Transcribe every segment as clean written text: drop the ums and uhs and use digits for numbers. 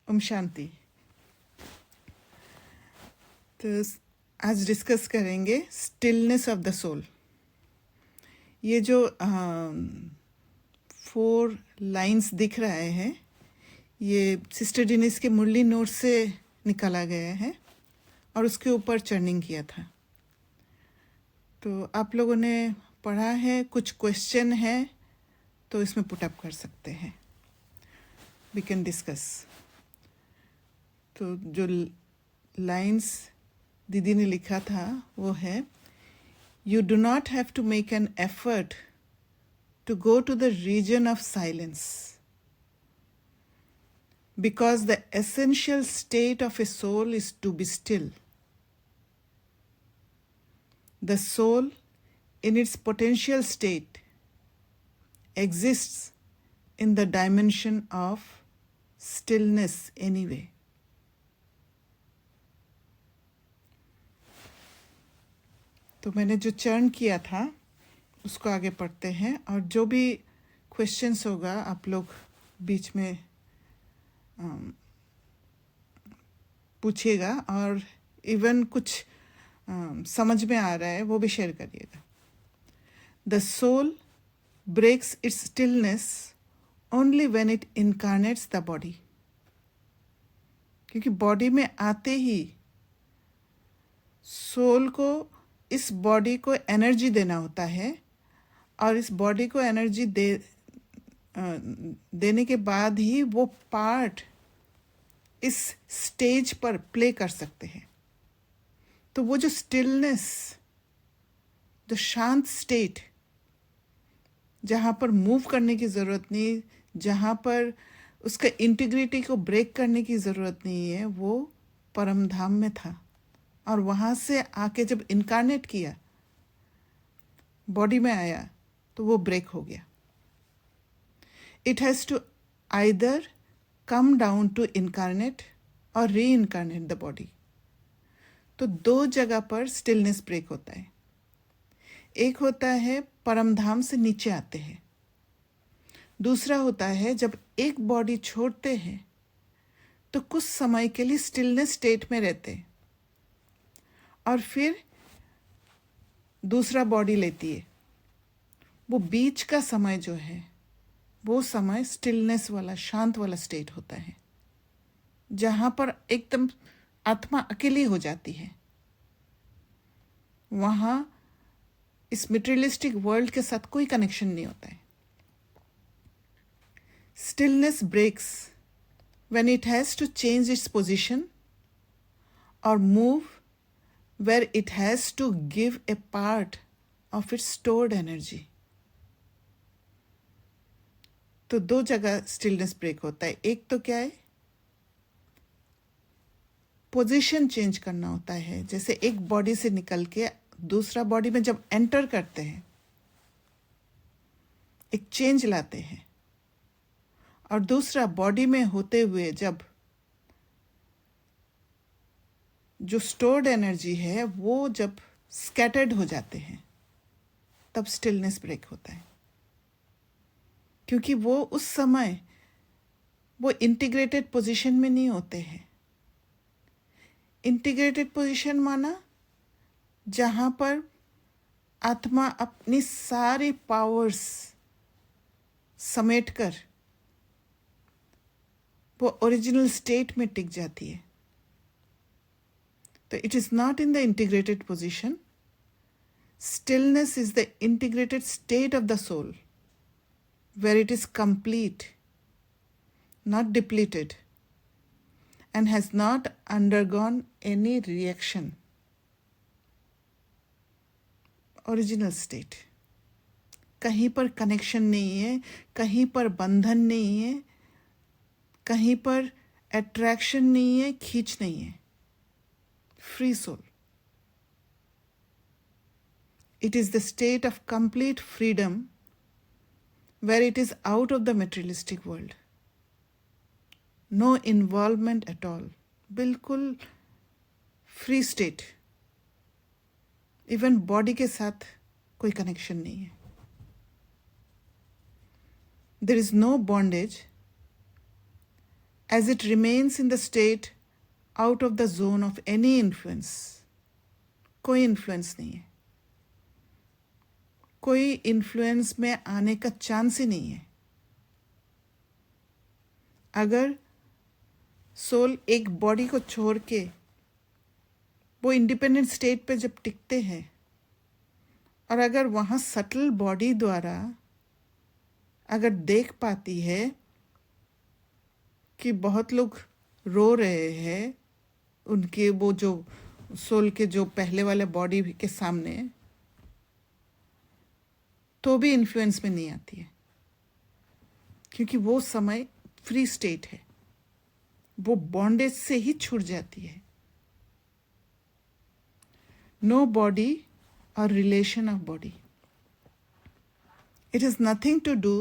ओम शांति। तो आज डिस्कस करेंगे स्टिलनेस ऑफ द सोल। ये जो 4 लाइंस दिख रहे हैं, ये सिस्टर डिनिस के मुरली नोट से निकाला गया है और उसके ऊपर चर्निंग किया था। तो आप लोगों ने पढ़ा है, कुछ क्वेश्चन है तो इसमें पुट अप कर सकते हैं, वी कैन डिस्कस। तो जो लाइंस दीदी ने लिखा था वो है, you do not have to make an effort to go to the region of silence because the essential state of a soul is to be still. The soul in its potential state exists in the dimension of stillness anyway. तो मैंने जो churn किया था उसको आगे पढ़ते हैं, और जो भी क्वेश्चंस होगा आप लोग बीच में पूछिएगा, और इवन कुछ समझ में आ रहा है वो भी शेयर करिएगा। The soul breaks its stillness only when it incarnates the body, क्योंकि बॉडी में आते ही सोल को इस बॉडी को एनर्जी देना होता है, और इस बॉडी को एनर्जी देने के बाद ही वो पार्ट इस स्टेज पर प्ले कर सकते हैं। तो वो जो स्टिलनेस, जो शांत स्टेट, जहाँ पर मूव करने की ज़रूरत नहीं, जहाँ पर उसका इंटीग्रिटी को ब्रेक करने की ज़रूरत नहीं है, वो परम धाम में था। और वहाँ से आके जब इनकारनेट किया, बॉडी में आया, तो वो ब्रेक हो गया। It has to either come down to incarnate और री इनकारनेट द बॉडी। तो 2 जगह पर स्टिलनेस ब्रेक होता है। एक होता है परमधाम से नीचे आते हैं, दूसरा होता है जब एक बॉडी छोड़ते हैं तो कुछ समय के लिए स्टिलनेस स्टेट में रहते हैं, और फिर दूसरा बॉडी लेती है। वो बीच का समय जो है, वो समय स्टिलनेस वाला, शांत वाला स्टेट होता है, जहाँ पर एकदम आत्मा अकेली हो जाती है। वहाँ इस मटेरियलिस्टिक वर्ल्ड के साथ कोई कनेक्शन नहीं होता है। Stillness breaks when it has to change its position और move where it has to give a part of its stored energy. तो 2 जगह स्टिलनेस ब्रेक होता है। एक तो क्या है, पोजीशन चेंज करना होता है। जैसे एक बॉडी से निकल के दूसरा बॉडी में जब एंटर करते हैं, एक चेंज लाते हैं, और दूसरा बॉडी में होते हुए जब जो स्टोर्ड एनर्जी है वो जब स्कैटर्ड हो जाते हैं, तब स्टिलनेस ब्रेक होता है। क्योंकि वो उस समय वो इंटीग्रेटेड पोजीशन में नहीं होते हैं। इंटीग्रेटेड पोजीशन माना जहाँ पर आत्मा अपनी सारी पावर्स समेटकर वो ओरिजिनल स्टेट में टिक जाती है। तो it is not in the integrated position. Stillness is the integrated state of the soul where it is complete, not depleted, and has not undergone any reaction. Original state. कहीं पर connection नहीं है, कहीं पर बंधन नहीं है, कहीं पर अट्रैक्शन नहीं है, खींच नहीं है। Free soul. It is the state of complete freedom where it is out of the materialistic world. No involvement at all. बिल्कुल फ्री स्टेट। इवन बॉडी के साथ कोई कनेक्शन नहीं है। There is no bondage as it remains in the state out of the zone of any influence. कोई influence नहीं है, कोई इन्फ्लुएंस में आने का चांस ही नहीं है. अगर सोल एक बॉडी को छोड़ के वो इंडिपेंडेंट स्टेट पे जब टिकते हैं, और अगर वहाँ सटल बॉडी द्वारा अगर देख पाती है कि बहुत लोग रो रहे हैं उनके वो जो सोल के जो पहले वाले बॉडी के सामने, तो भी इन्फ्लुएंस में नहीं आती है, क्योंकि वो समय फ्री स्टेट है, वो बॉन्डेज से ही छूट जाती है. नो बॉडी और relation of body. It has nothing to do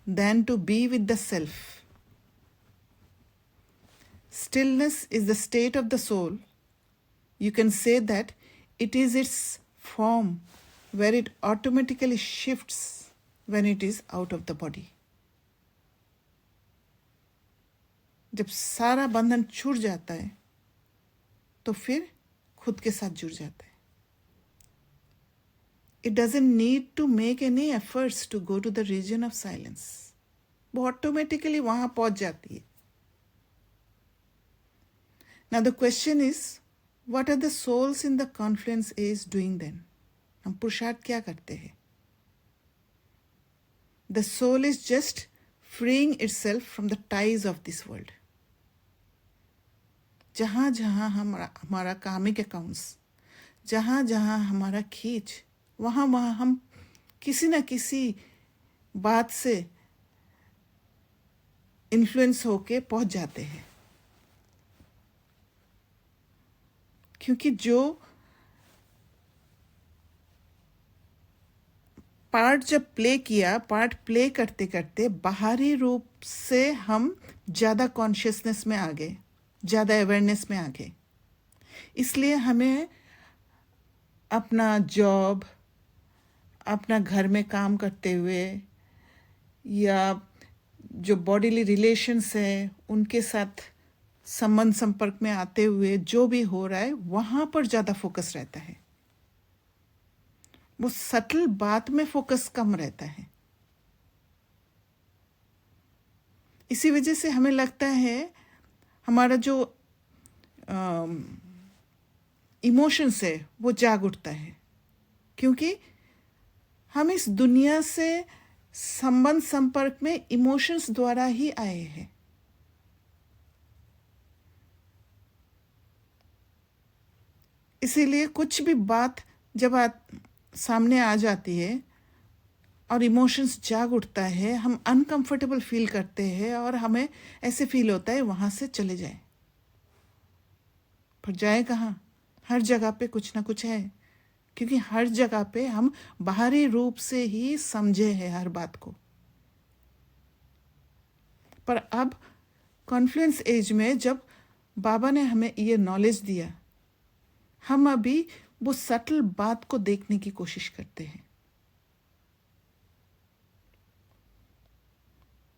than to be with the self. Stillness is the state of the soul. You can say that it is its form where it automatically shifts when it is out of the body. जब सारा बंधन छूट जाता है तो फिर खुद के साथ जुड़ जाता है. It doesn't need to make any efforts to go to the region of silence. वो ऑटोमेटिकली वहां पहुंच जाती है. Now the question is, what are the souls in the confluence age doing then? हम पुरुषार्थ क्या करते हैं? The soul is just freeing itself from the ties of this world. जहाँ जहाँ हमारा कामिक अकाउंट्स, जहाँ जहाँ हमारा खींच, वहाँ वहाँ हम किसी न किसी बात से इन्फ्लुएंस होके पहुंच जाते हैं. क्योंकि जो पार्ट जब प्ले किया, पार्ट प्ले करते करते बाहरी रूप से हम ज़्यादा कॉन्शियसनेस में आ गए, ज़्यादा अवेयरनेस में आ गए. इसलिए हमें अपना जॉब, अपना घर में काम करते हुए या जो बॉडीली रिलेशंस है उनके साथ संबंध संपर्क में आते हुए जो भी हो रहा है वहाँ पर ज़्यादा फोकस रहता है. वो सटल बात में फोकस कम रहता है. इसी वजह से हमें लगता है हमारा जो इमोशंस है वो जाग उठता है, क्योंकि हम इस दुनिया से संबंध संपर्क में इमोशंस द्वारा ही आए हैं. इसीलिए कुछ भी बात जब सामने आ जाती है और इमोशंस जाग उठता है, हम अनकंफर्टेबल फील करते हैं और हमें ऐसे फील होता है वहाँ से चले जाए. पर जाए कहाँ? हर जगह पे कुछ ना कुछ है, क्योंकि हर जगह पे हम बाहरी रूप से ही समझे हैं हर बात को. पर अब कॉन्फ्लुएंस एज में जब बाबा ने हमें ये नॉलेज दिया, हम अभी वो सटल बात को देखने की कोशिश करते हैं.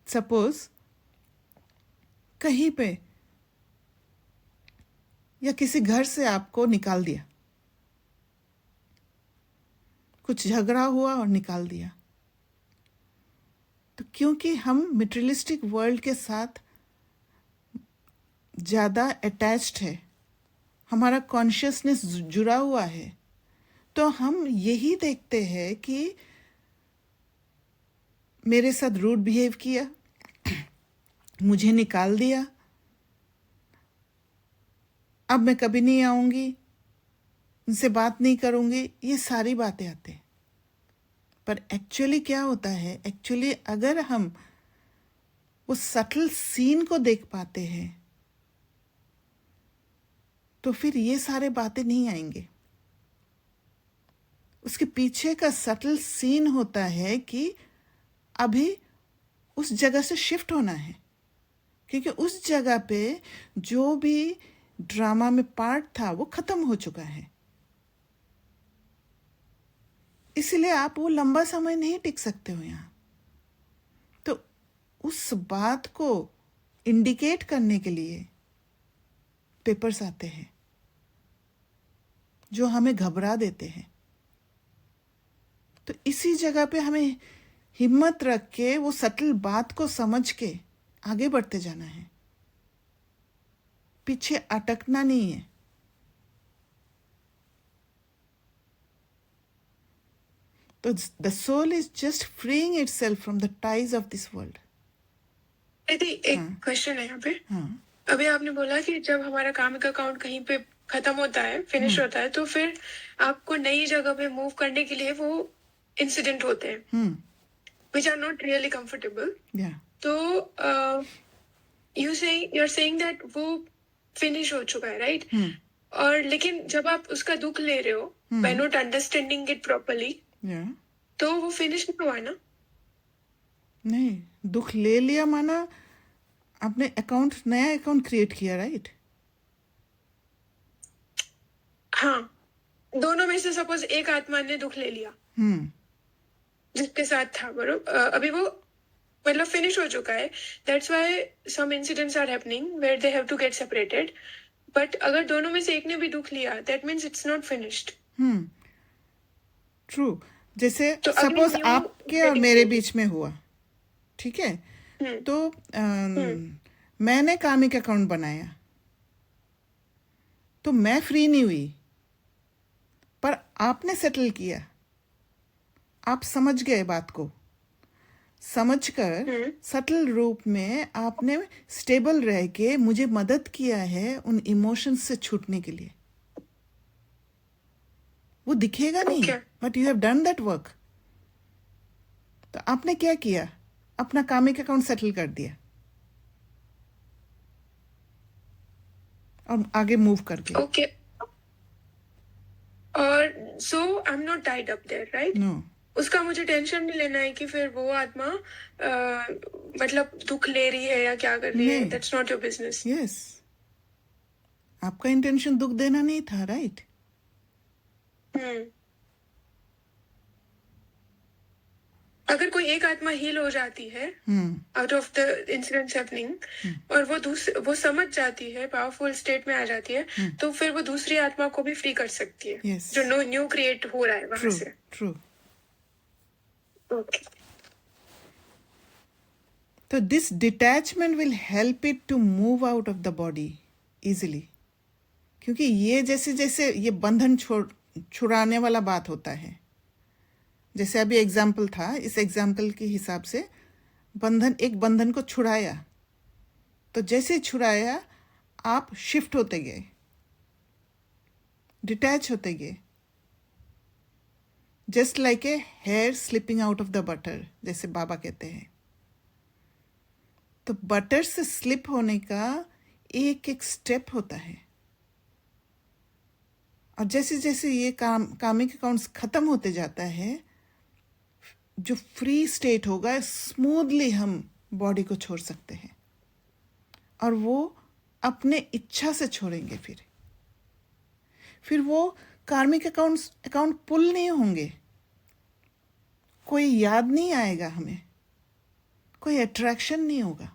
सपोज कहीं पे या किसी घर से आपको निकाल दिया, कुछ झगड़ा हुआ और निकाल दिया, तो क्योंकि हम मटेरियलिस्टिक वर्ल्ड के साथ ज़्यादा अटैच्ड है, हमारा कॉन्शियसनेस जुड़ा हुआ है, तो हम यही देखते हैं कि मेरे साथ रूड बिहेव किया, मुझे निकाल दिया, अब मैं कभी नहीं आऊँगी, उनसे बात नहीं करूँगी, ये सारी बातें आते हैं. पर एक्चुअली क्या होता है? एक्चुअली अगर हम वो सटल सीन को देख पाते हैं तो फिर ये सारे बातें नहीं आएंगे. उसके पीछे का सटल सीन होता है कि अभी उस जगह से शिफ्ट होना है, क्योंकि उस जगह पे जो भी ड्रामा में पार्ट था वो खत्म हो चुका है. इसलिए आप वो लंबा समय नहीं टिक सकते हो यहाँ. तो उस बात को इंडिकेट करने के लिए पेपर्स आते हैं जो हमें घबरा देते हैं। तो इसी जगह पे हमें हिम्मत रख के वो सटल बात को समझ के आगे बढ़ते जाना है, पीछे अटकना नहीं है। तो the soul is just freeing itself from the ties of this world. दीदी एक क्वेश्चन है यहाँ पे। हाँ, अभी आपने बोला कि जब हमारा काम का अकाउंट कहीं पे खत्म होता है, फिनिश होता है, तो फिर आपको नई जगह पे मूव करने के लिए वो इंसिडेंट होते हैं which are not really comfortable. या तो यू आर सेइंग दैट वो फिनिश हो चुका है, राइट? और लेकिन जब आप उसका दुख ले रहे हो by not understanding it properly, या तो वो फिनिश नहीं हुआ ना? नहीं, दुख ले लिया माना आपने नया अकाउंट क्रिएट किया, राइट? हाँ, दोनों में से सपोज एक आत्मा ने दुख ले लिया जिसके साथ था, बरोबर, अभी वो मतलब फिनिश हो चुका है। That's why some incidents are happening where they have to get separated. But अगर दोनों में से एक ने भी दुख लिया, that means it's not finished. True. जैसे तो अगली सपोज new आपके और wedding मेरे होगी। बीच में हुआ, ठीक है? तो मैंने कामिक अकाउंट बनाया, तो मैं फ्री नहीं हुई, पर आपने सेटल किया। आप समझ गए बात को, समझकर सटल रूप में आपने स्टेबल रह के मुझे मदद किया है उन इमोशंस से छूटने के लिए। वो दिखेगा नहीं, Okay. But you have done that work. तो आपने क्या किया? अपना कामिक अकाउंट सेटल कर दिया और आगे मूव कर गए। ओके, और so I am not tied up there, right? No, उसका मुझे टेंशन नहीं लेना है कि फिर वो आत्मा मतलब दुख ले रही है या क्या कर रही है। नहीं। That's not your business. Yes, आपका इंटेंशन दुख देना नहीं था, राइट? अगर कोई एक आत्मा हील हो जाती है out of the incidents happening और वो समझ जाती है, पावरफुल स्टेट में आ जाती है, तो फिर वो दूसरी आत्मा को भी फ्री कर सकती है। Yes. जो न्यू क्रिएट हो रहा है वहां ट्रू, से। ट्रू। ओके, तो this detachment will help it to move out of the body easily, क्योंकि ये जैसे जैसे ये बंधन छुड़ाने वाला बात होता है। जैसे अभी एग्जाम्पल था, इस एग्जाम्पल के हिसाब से एक बंधन को छुड़ाया, तो जैसे छुड़ाया आप शिफ्ट होते गए, डिटैच होते गए, just like a hair slipping out of the butter, जैसे बाबा कहते हैं। तो बटर से स्लिप होने का एक एक स्टेप होता है, और जैसे जैसे ये कामिक अकाउंट्स खत्म होते जाता है, जो फ्री स्टेट होगा, स्मूथली हम बॉडी को छोड़ सकते हैं, और वो अपने इच्छा से छोड़ेंगे। फिर वो कार्मिक अकाउंट पुल नहीं होंगे, कोई याद नहीं आएगा हमें, कोई अट्रैक्शन नहीं होगा।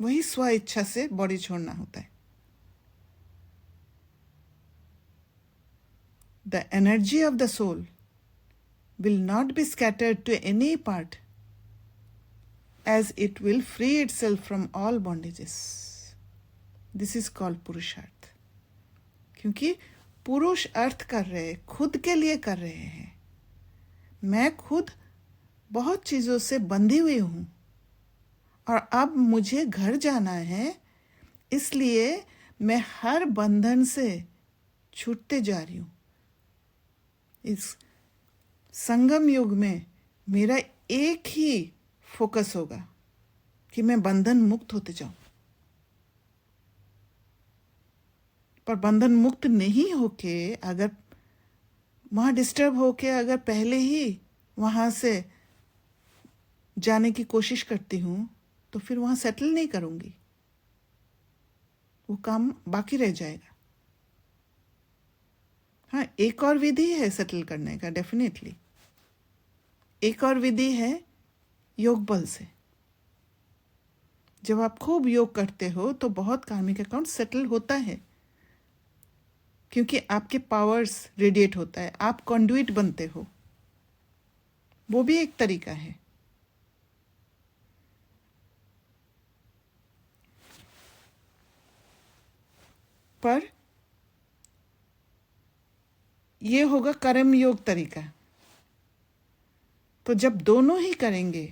वही स्व इच्छा से बॉडी छोड़ना होता है। The energy of the soul will not be scattered to any part, as it will free itself from all bondages. This is called पुरुषार्थ। क्योंकि पुरुष अर्थ कर रहे हैं, खुद के लिए कर रहे हैं। मैं खुद बहुत चीज़ों से बंधी हुई हूँ, और अब मुझे घर जाना है, इसलिए मैं हर बंधन से छूटते जा रही हूँ। इस संगम युग में मेरा एक ही फोकस होगा कि मैं बंधन मुक्त होते जाऊं। पर बंधन मुक्त नहीं होके अगर वहां डिस्टर्ब होके अगर पहले ही वहां से जाने की कोशिश करती हूं, तो फिर वहां सेटल नहीं करूंगी, वो काम बाकी रह जाएगा। हाँ, एक और विधि है सेटल करने का, डेफिनेटली एक और विधि है योग बल से। जब आप खूब योग करते हो तो बहुत कार्मिक अकाउंट सेटल होता है, क्योंकि आपके पावर्स रेडिएट होता है, आप कंडुइट बनते हो। वो भी एक तरीका है। पर ये होगा कर्म योग तरीका। तो जब दोनों ही करेंगे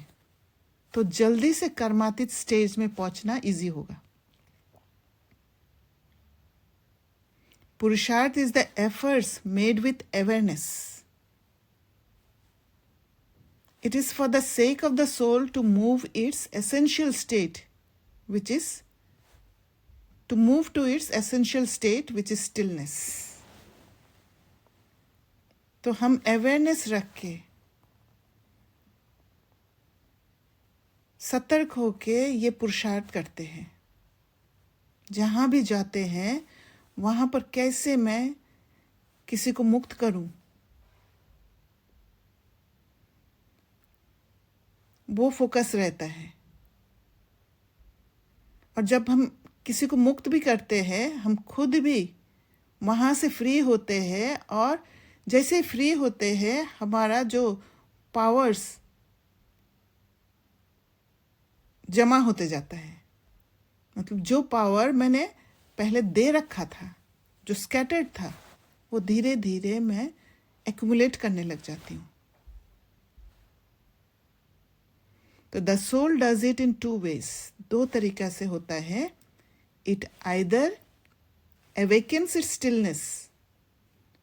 तो जल्दी से कर्मातीत स्टेज में पहुंचना इजी होगा। पुरुषार्थ is the efforts made with awareness. It is for the sake of the soul to move its essential state, which is to move to its essential state, which is stillness. तो हम awareness रख के सतर्क होके ये पुरुषार्थ करते हैं। जहाँ भी जाते हैं वहाँ पर कैसे मैं किसी को मुक्त करूं, वो फोकस रहता है। और जब हम किसी को मुक्त भी करते हैं, हम खुद भी वहाँ से फ्री होते हैं, और जैसे फ्री होते हैं हमारा जो पावर्स जमा होते जाता है। मतलब जो पावर मैंने पहले दे रखा था, जो स्कैटर्ड था, वो धीरे धीरे मैं एक्यूमुलेट करने लग जाती हूँ। तो the soul does it in 2 ways। 2 तरीका से होता है। It either awakens its stillness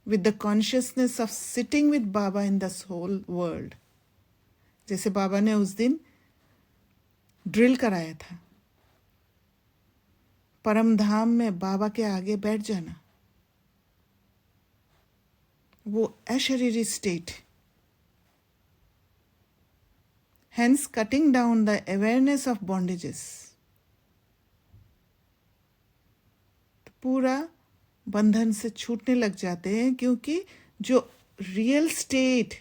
with the consciousness of sitting with Baba in the soul world। जैसे बाबा ने उस दिन ड्रिल कराया था, परम धाम में बाबा के आगे बैठ जाना, वो अशरीरी state. hence cutting down the awareness of bondages। तो पूरा बंधन से छूटने लग जाते हैं, क्योंकि जो रियल स्टेट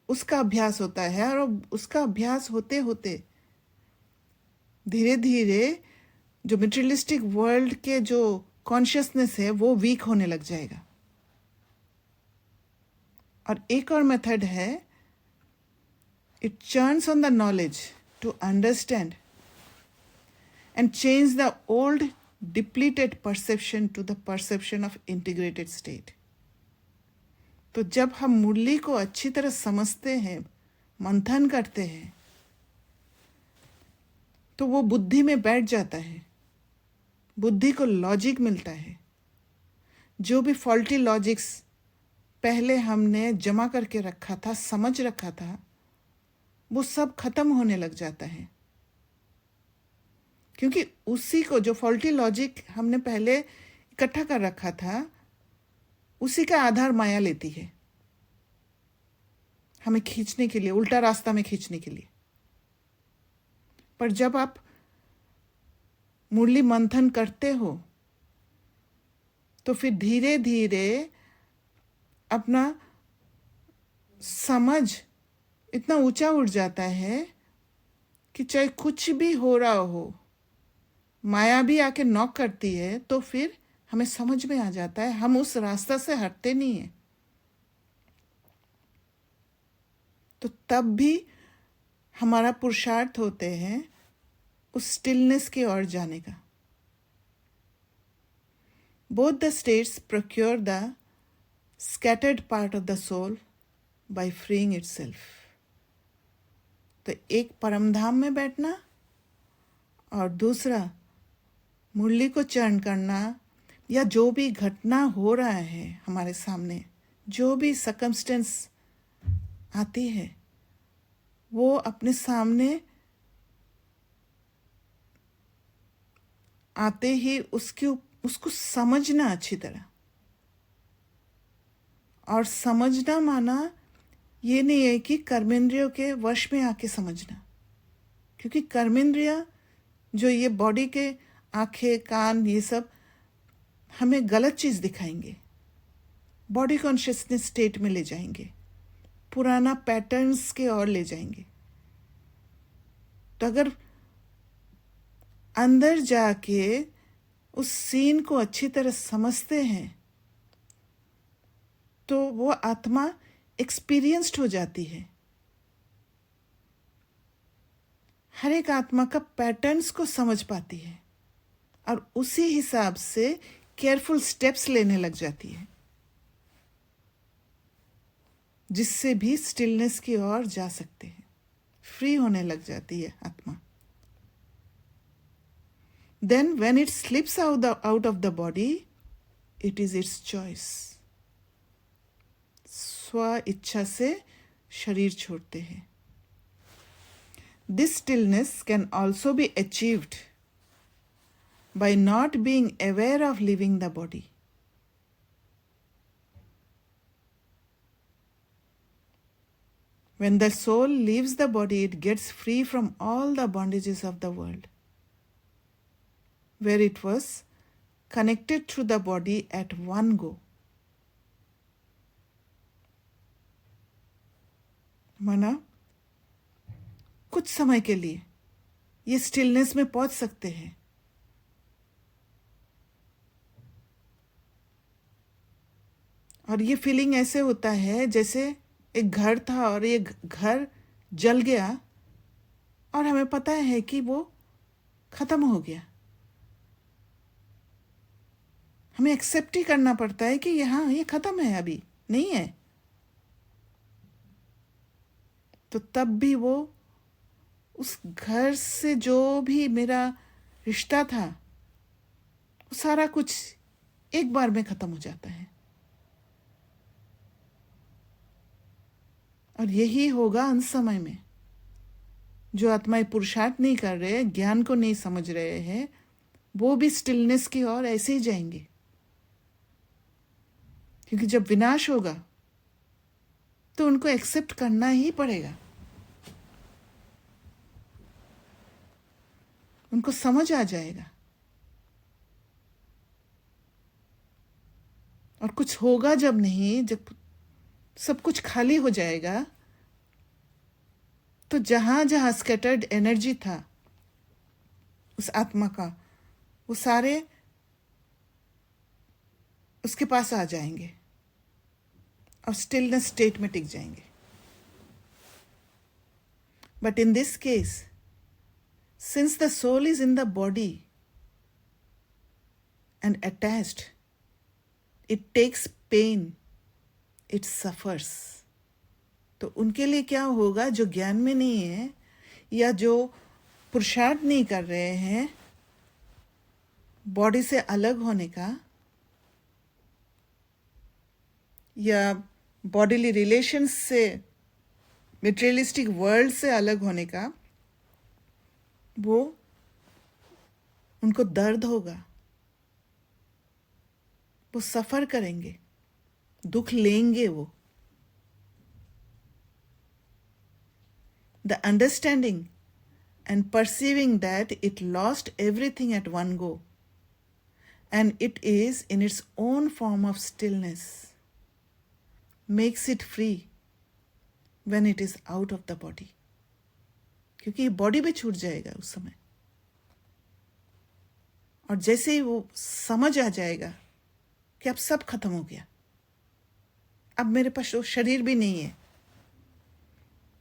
उसका अभ्यास होता है, और उसका अभ्यास होते होते धीरे धीरे जो मटेरियलिस्टिक वर्ल्ड के जो कॉन्शियसनेस है वो वीक होने लग जाएगा। और एक और मेथड है, it churns on the knowledge to understand and change the old depleted perception to the perception of integrated state। तो जब हम मुरली को अच्छी तरह समझते हैं, मंथन करते हैं, तो वो बुद्धि में बैठ जाता है, बुद्धि को लॉजिक मिलता है। जो भी फॉल्टी लॉजिक्स पहले हमने जमा करके रखा था, समझ रखा था, वो सब खत्म होने लग जाता है। क्योंकि उसी को, जो फॉल्टी लॉजिक हमने पहले इकट्ठा कर रखा था, उसी का आधार माया लेती है हमें खींचने के लिए, उल्टा रास्ता में खींचने के लिए। पर जब आप मुरली मंथन करते हो तो फिर धीरे धीरे अपना समझ इतना ऊंचा उठ जाता है कि चाहे कुछ भी हो रहा हो, माया भी आके नॉक करती है, तो फिर हमें समझ में आ जाता है, हम उस रास्ता से हटते नहीं हैं। तो तब भी हमारा पुरुषार्थ होते हैं उस स्टिलनेस की ओर जाने का। Both the states procure the scattered part of the soul by freeing itself. तो एक परमधाम में बैठना और दूसरा मुरली को चरण करना, या जो भी घटना हो रहा है हमारे सामने, जो भी सर्कमस्टेंस आती है, वो अपने सामने आते ही उसको समझना अच्छी तरह। और समझना माना ये नहीं है कि कर्मेंद्रियों के वश में आके समझना, क्योंकि कर्मेंद्रिय जो ये बॉडी के आंखें, कान, ये सब हमें गलत चीज़ दिखाएंगे, बॉडी कॉन्शियसनेस स्टेट में ले जाएंगे, पुराना पैटर्न्स के ओर ले जाएंगे। तो अगर अंदर जाके उस सीन को अच्छी तरह समझते हैं तो वो आत्मा एक्सपीरियंस्ड हो जाती है। हर एक आत्मा का पैटर्न्स को समझ पाती है और उसी हिसाब से केयरफुल स्टेप्स लेने लग जाती है, जिससे भी स्टिलनेस की ओर जा सकते हैं। फ्री होने लग जाती है आत्मा। Then when it slips out of the body, it is its choice. स्व इच्छा से शरीर छोड़ते हैं। This stillness can also be achieved by not being aware of leaving the body. When the soul leaves the body, it gets free from all the bondages of the world, where it was connected through the body at one go. माना कुछ समय के लिए ये stillness में पहुंच सकते हैं। और ये फीलिंग ऐसे होता है जैसे एक घर था और ये घर जल गया और हमें पता है कि वो खत्म हो गया। हमें एक्सेप्ट ही करना पड़ता है कि यहाँ ये खत्म है, अभी नहीं है। तो तब भी वो उस घर से जो भी मेरा रिश्ता था वो सारा कुछ एक बार में खत्म हो जाता है। और यही होगा अंत समय में। जो आत्माएं पुरुषार्थ नहीं कर रहे, ज्ञान को नहीं समझ रहे हैं, वो भी स्टिलनेस की ओर ऐसे ही जाएंगे। क्योंकि जब विनाश होगा तो उनको एक्सेप्ट करना ही पड़ेगा। उनको समझ आ जाएगा और कुछ होगा जब नहीं, जब सब कुछ खाली हो जाएगा, तो जहां जहां स्कैटर्ड एनर्जी था उस आत्मा का, वो सारे उसके पास आ जाएंगे और स्टिलनेस स्टेट में टिक जाएंगे। But in this case, since the soul is in the body and attached, it takes pain, it suffers. तो उनके लिए क्या होगा, जो ज्ञान में नहीं है या जो पुरुषार्थ नहीं कर रहे हैं बॉडी से अलग होने का या बॉडीली रिलेशंस से, मटेरियलिस्टिक वर्ल्ड से अलग होने का, वो उनको दर्द होगा, वो सफर करेंगे, दुख लेंगे वो। The understanding and perceiving that it lost everything at one go, and it is in its own form of stillness, makes it free when it is out of the body. क्योंकि बॉडी भी छूट जाएगा उस समय। और जैसे ही वो समझ आ जाएगा कि अब सब खत्म हो गया, अब मेरे पास वो शरीर भी नहीं है,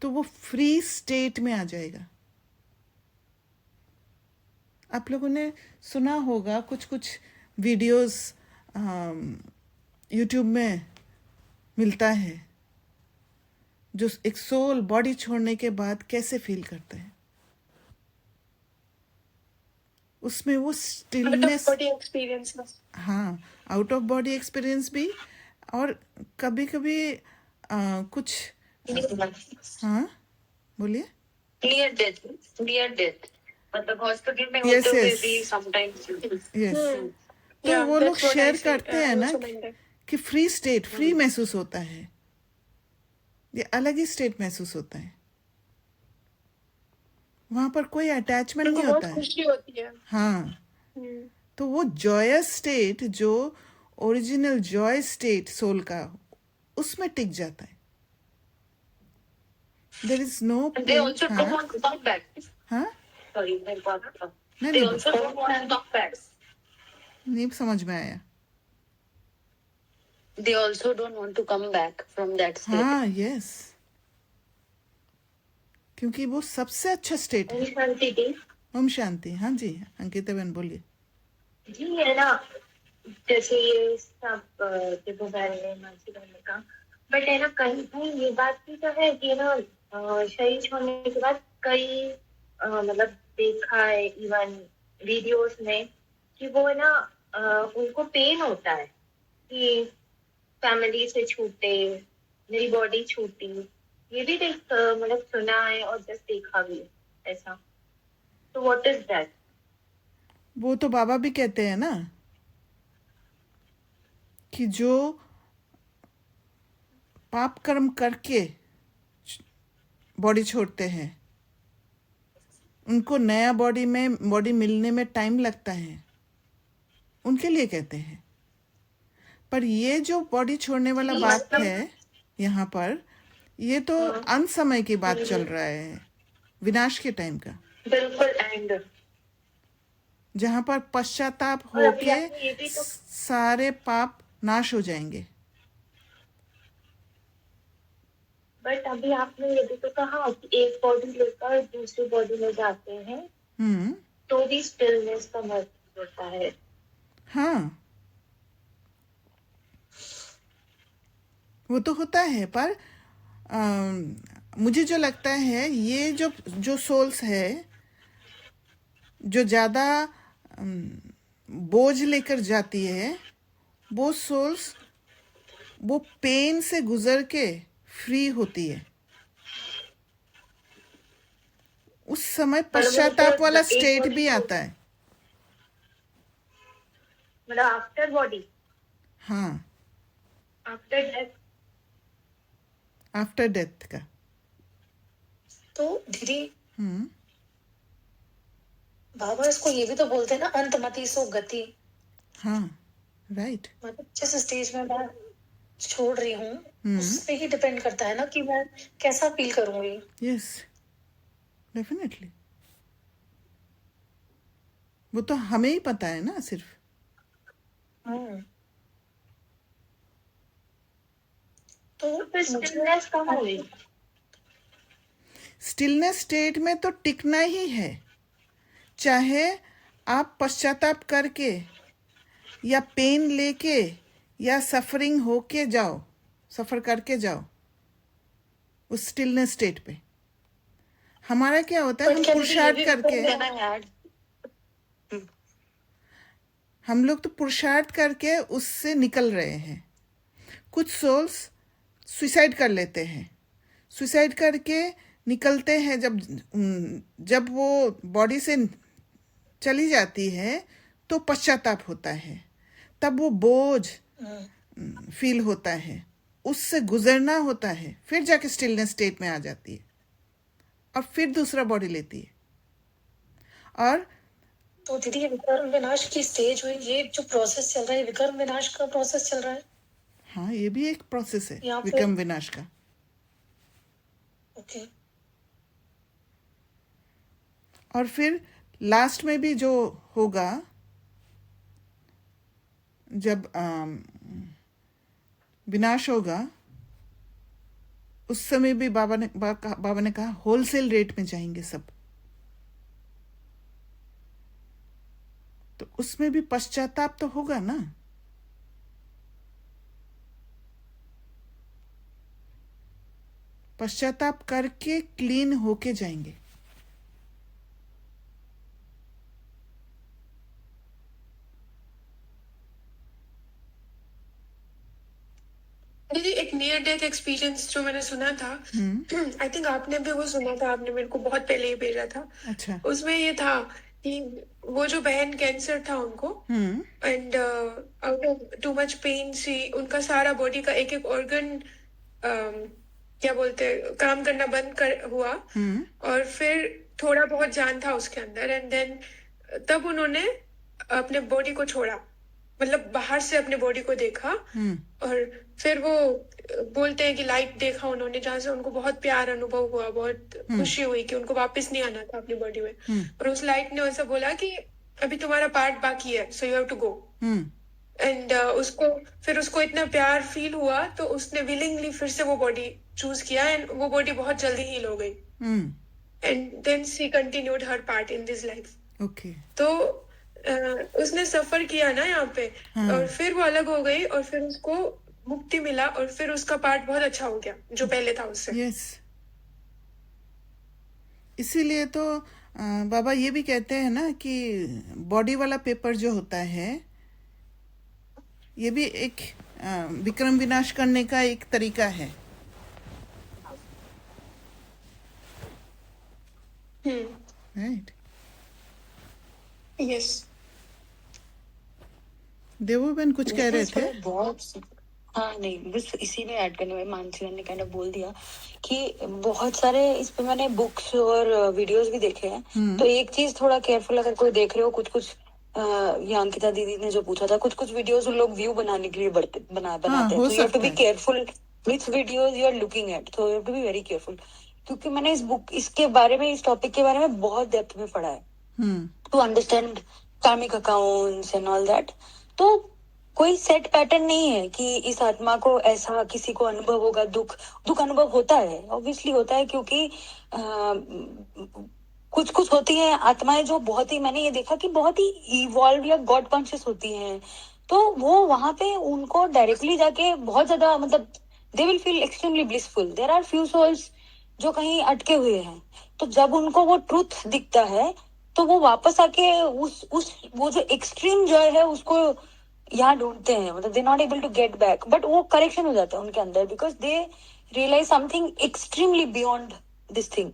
तो वो फ्री स्टेट में आ जाएगा। आप लोगों ने सुना होगा कुछ कुछ वीडियोस यूट्यूब में मिलता है, जो एक सोल बॉडी छोड़ने के बाद कैसे फील करता है। उसमें वो स्टिलनेस, हाँ, आउट ऑफ बॉडी एक्सपीरियंस भी, और कभी कभी कुछ, हाँ बोलिए। नियर डेथ मतलब हॉस्पिटल में Yes, होते हुए yes. भी समटाइम्स। यस, तो वो लोग शेयर करते हैं ना कि फ्री स्टेट, फ्री महसूस होता है, ये अलग ही स्टेट महसूस होता है। वहां पर कोई अटैचमेंट नहीं होता है। खुशी होती है। हाँ, तो वो जॉयस स्टेट, जो ओरिजिनल जॉय स्टेट सोल का, उसमें टिक जाता है। There is no They also don't want to come back. हाँ, Sorry, my God. नहीं They नहीं also don't want to come back. नहीं समझ में आया. They also don't want to come back from that state. हाँ यस, क्योंकि वो सबसे अच्छा स्टेट है. ओम शांति जी. ओम शांति. हाँ जी अंकिता बहन बोलिए. जी है ना, जैसे ये सब देखो ने मानसी बहन ने कहा, बट है ना कहीं कहीं ये बात भी तो है कि ना शरीर छोड़ने के बाद कई मतलब देखा है इवन वीडियोस में कि वो है ना उनको पेन होता है कि फैमिली से छूटे, मेरी बॉडी छूटी. ये भी देख मतलब सुना है और जस्ट देखा भी है ऐसा. तो व्हाट इज दैट? वो तो बाबा भी कहते हैं ना कि जो पाप कर्म करके बॉडी छोड़ते हैं उनको नया बॉडी मिलने में टाइम लगता है, उनके लिए कहते हैं. पर ये जो बॉडी छोड़ने वाला बात है यहाँ पर, ये तो अंत समय की बात चल रहा है, विनाश के टाइम का, बिल्कुल. एंड जहाँ पर पश्चाताप और अभी होके आपने ये भी तो सारे पाप नाश हो जाएंगे. बट अभी आपने ये भी तो कहा कि एक बॉडी लेकर दूसरी बॉडी में जाते हैं तो भी स्टिलनेस का महत्व होता है. हाँ वो तो होता है, पर मुझे जो लगता है ये जो सोल्स है जो ज़्यादा बोझ लेकर जाती है, वो सोल्स वो पेन से गुजर के फ्री होती है. उस समय पश्चाताप वाला स्टेट भी आता है. मतलब आफ्टर बॉडी, हाँ आफ्टर डेथ. आफ्टर डेथ का. तो दीदी हम्म बाबा इसको ये भी तो बोलते हैं ना, अंतमति सो गति. हाँ राइट. मतलब जिस स्टेज में मैं छोड़ रही हूँ उस पे ही डिपेंड करता है ना कि मैं कैसा फील करूंगी. Yes definitely. वो तो हमें ही पता है ना सिर्फ. तो फिर स्टिलनेस कहाँ हुई? स्टिलनेस स्टेट में तो टिकना ही है, चाहे आप पश्चाताप करके या पेन लेके या सफरिंग होके जाओ, सफर करके जाओ उस स्टिलनेस स्टेट पे. हमारा क्या होता है, हम पुरुषार्थ करके, हम लोग तो पुरुषार्थ करके उससे निकल रहे हैं. कुछ सोल्स सुसाइड कर लेते हैं, सुसाइड करके निकलते हैं. जब वो बॉडी से चली जाती है तो पश्चाताप होता है, तब वो बोझ फील होता है, उससे गुजरना होता है, फिर जाके स्टिलनेस स्टेट में आ जाती है और फिर दूसरा बॉडी लेती है. और तो दीदी ये विकर्म विनाश की स्टेज हुई, ये जो प्रोसेस चल रहा है विकर्म विनाश का प्रोसेस चल रहा है. हाँ ये भी एक प्रोसेस है या फिर- विक्रम विनाश का. ओके. और फिर लास्ट में भी जो होगा, जब विनाश होगा, उस समय भी बाबा ने कहा होलसेल रेट में जाएंगे सब. तो उसमें भी पश्चाताप तो होगा ना. पश्चाताप करके क्लीन होके जाएंगे. दीदी एक नियर डेथ एक्सपीरियंस जो मैंने सुना था, आई थिंक आपने भी वो सुना था, आपने मेरे को बहुत पहले ही भेजा था. अच्छा. उसमें ये था कि वो जो बहन कैंसर था उनको, and out of too much pain सी उनका सारा बॉडी का एक एक ऑर्गन क्या बोलते हैं काम करना बंद हुआ, और फिर थोड़ा बहुत जान था उसके अंदर, एंड देन तब उन्होंने अपने बॉडी को छोड़ा. मतलब बाहर से अपने बॉडी को देखा, और फिर वो बोलते हैं कि लाइट देखा उन्होंने जहाँ से उनको बहुत प्यार अनुभव हुआ, बहुत खुशी हुई कि उनको वापस नहीं आना था अपनी बॉडी में, और उस लाइट ने ऐसा बोला कि अभी तुम्हारा पार्ट बाकी है, so you have to go. And उसको इतना प्यार फील हुआ तो उसने विलिंगली फिर से वो बॉडी चूज किया, एंड वो बॉडी बहुत जल्दी हील हो गई, and then she continued her part in this life. Okay. तो उसने सफर किया ना यहाँ पे, और फिर वो अलग हो गई, और फिर उसको मुक्ति मिला, और फिर उसका पार्ट बहुत अच्छा हो गया जो पहले था उससे। यस, इसीलिए तो बाबा ये भी कहते हैं ना कि बॉडी वाला पेपर जो होता है ये भी एक विक्रम विनाश करने का एक तरीका है। राइट। यस। देवोबेन कुछ कह रहे थे। बहुत हाँ नहीं, बस इसी में ऐड करने में मानसी ने काइंड ऑफ बोल दिया कि बहुत सारे इस पे मैंने बुक्स और वीडियोस भी देखे हैं। तो एक चीज थोड़ा केयरफुल अगर कोई देख रहे हो, कुछ ये अंकिता दीदी ने जो पूछा था, कुछ वीडियोस उन लोग व्यू बनाने के लिए बनाते हैं, तो you have to be careful which videos you are looking at, तो you have to be very careful. क्योंकि मैंने इसके बारे में, इस टॉपिक के बारे में बहुत डेप्थ में पढ़ा है टू अंडरस्टैंड कार्मिक अकाउंट्स एंड ऑल दैट। तो कोई सेट पैटर्न नहीं है कि इस आत्मा को ऐसा किसी को अनुभव होगा, दुख अनुभव होता है, ऑब्वियसली होता है, क्योंकि कुछ होती हैं आत्माएं जो बहुत ही, मैंने ये देखा कि बहुत ही इवॉल्व या गॉड कॉन्शियस होती हैं, तो वो वहां पे उनको डायरेक्टली जाके बहुत ज्यादा, मतलब they will feel extremely blissful. There are few souls जो कहीं अटके हुए हैं, तो जब उनको वो ट्रूथ दिखता है तो वो वापस आके उस वो जो एक्सट्रीम जॉय है उसको यहाँ ढूंढते हैं, मतलब they not able to get back, but वो करेक्शन हो जाता है उनके अंदर, because they realise something extremely beyond this thing.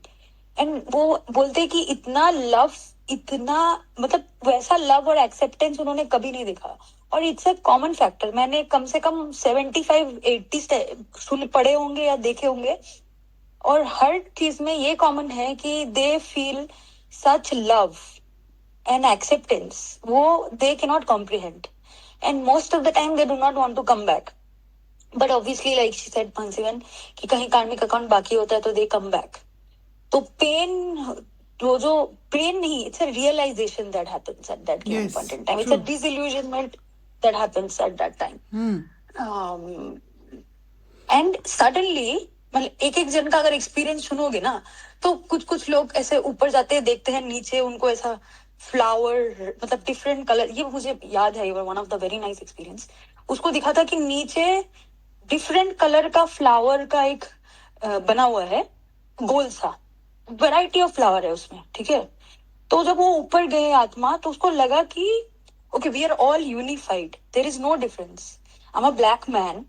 And वो बोलते हैं कि इतना लव, इतना मतलब वैसा लव और एक्सेप्टेंस उन्होंने कभी नहीं देखा, और इट्स अ कॉमन फैक्टर। मैंने कम से कम 75-80 पढ़े होंगे या देखे होंगे, और हर चीज में ये कॉमन है कि they feel such love and acceptance, वो they can not comprehend, and most of the time they do not want to come back, but obviously like she said Pansivan कि कहीं कार्मिक अकाउंट बाकी होता है तो they come back। तो pen, वो जो पेन नहीं, it's a realization that happens at that given point in time, it's a disillusionment that happens at that time। and suddenly मतलब एक जन का अगर एक्सपीरियंस सुनोगे ना, तो कुछ लोग ऐसे ऊपर जाते हैं, देखते हैं नीचे, उनको ऐसा फ्लावर, मतलब डिफरेंट कलर, ये मुझे याद है, one of the very nice experience. उसको दिखा था कि नीचे डिफरेंट कलर का फ्लावर का एक बना हुआ है, गोल सा, वैरायटी ऑफ फ्लावर है उसमें, ठीक है। तो जब वो ऊपर गए आत्मा, तो उसको लगा कि okay, we are all unified, there is no difference, I am a black man,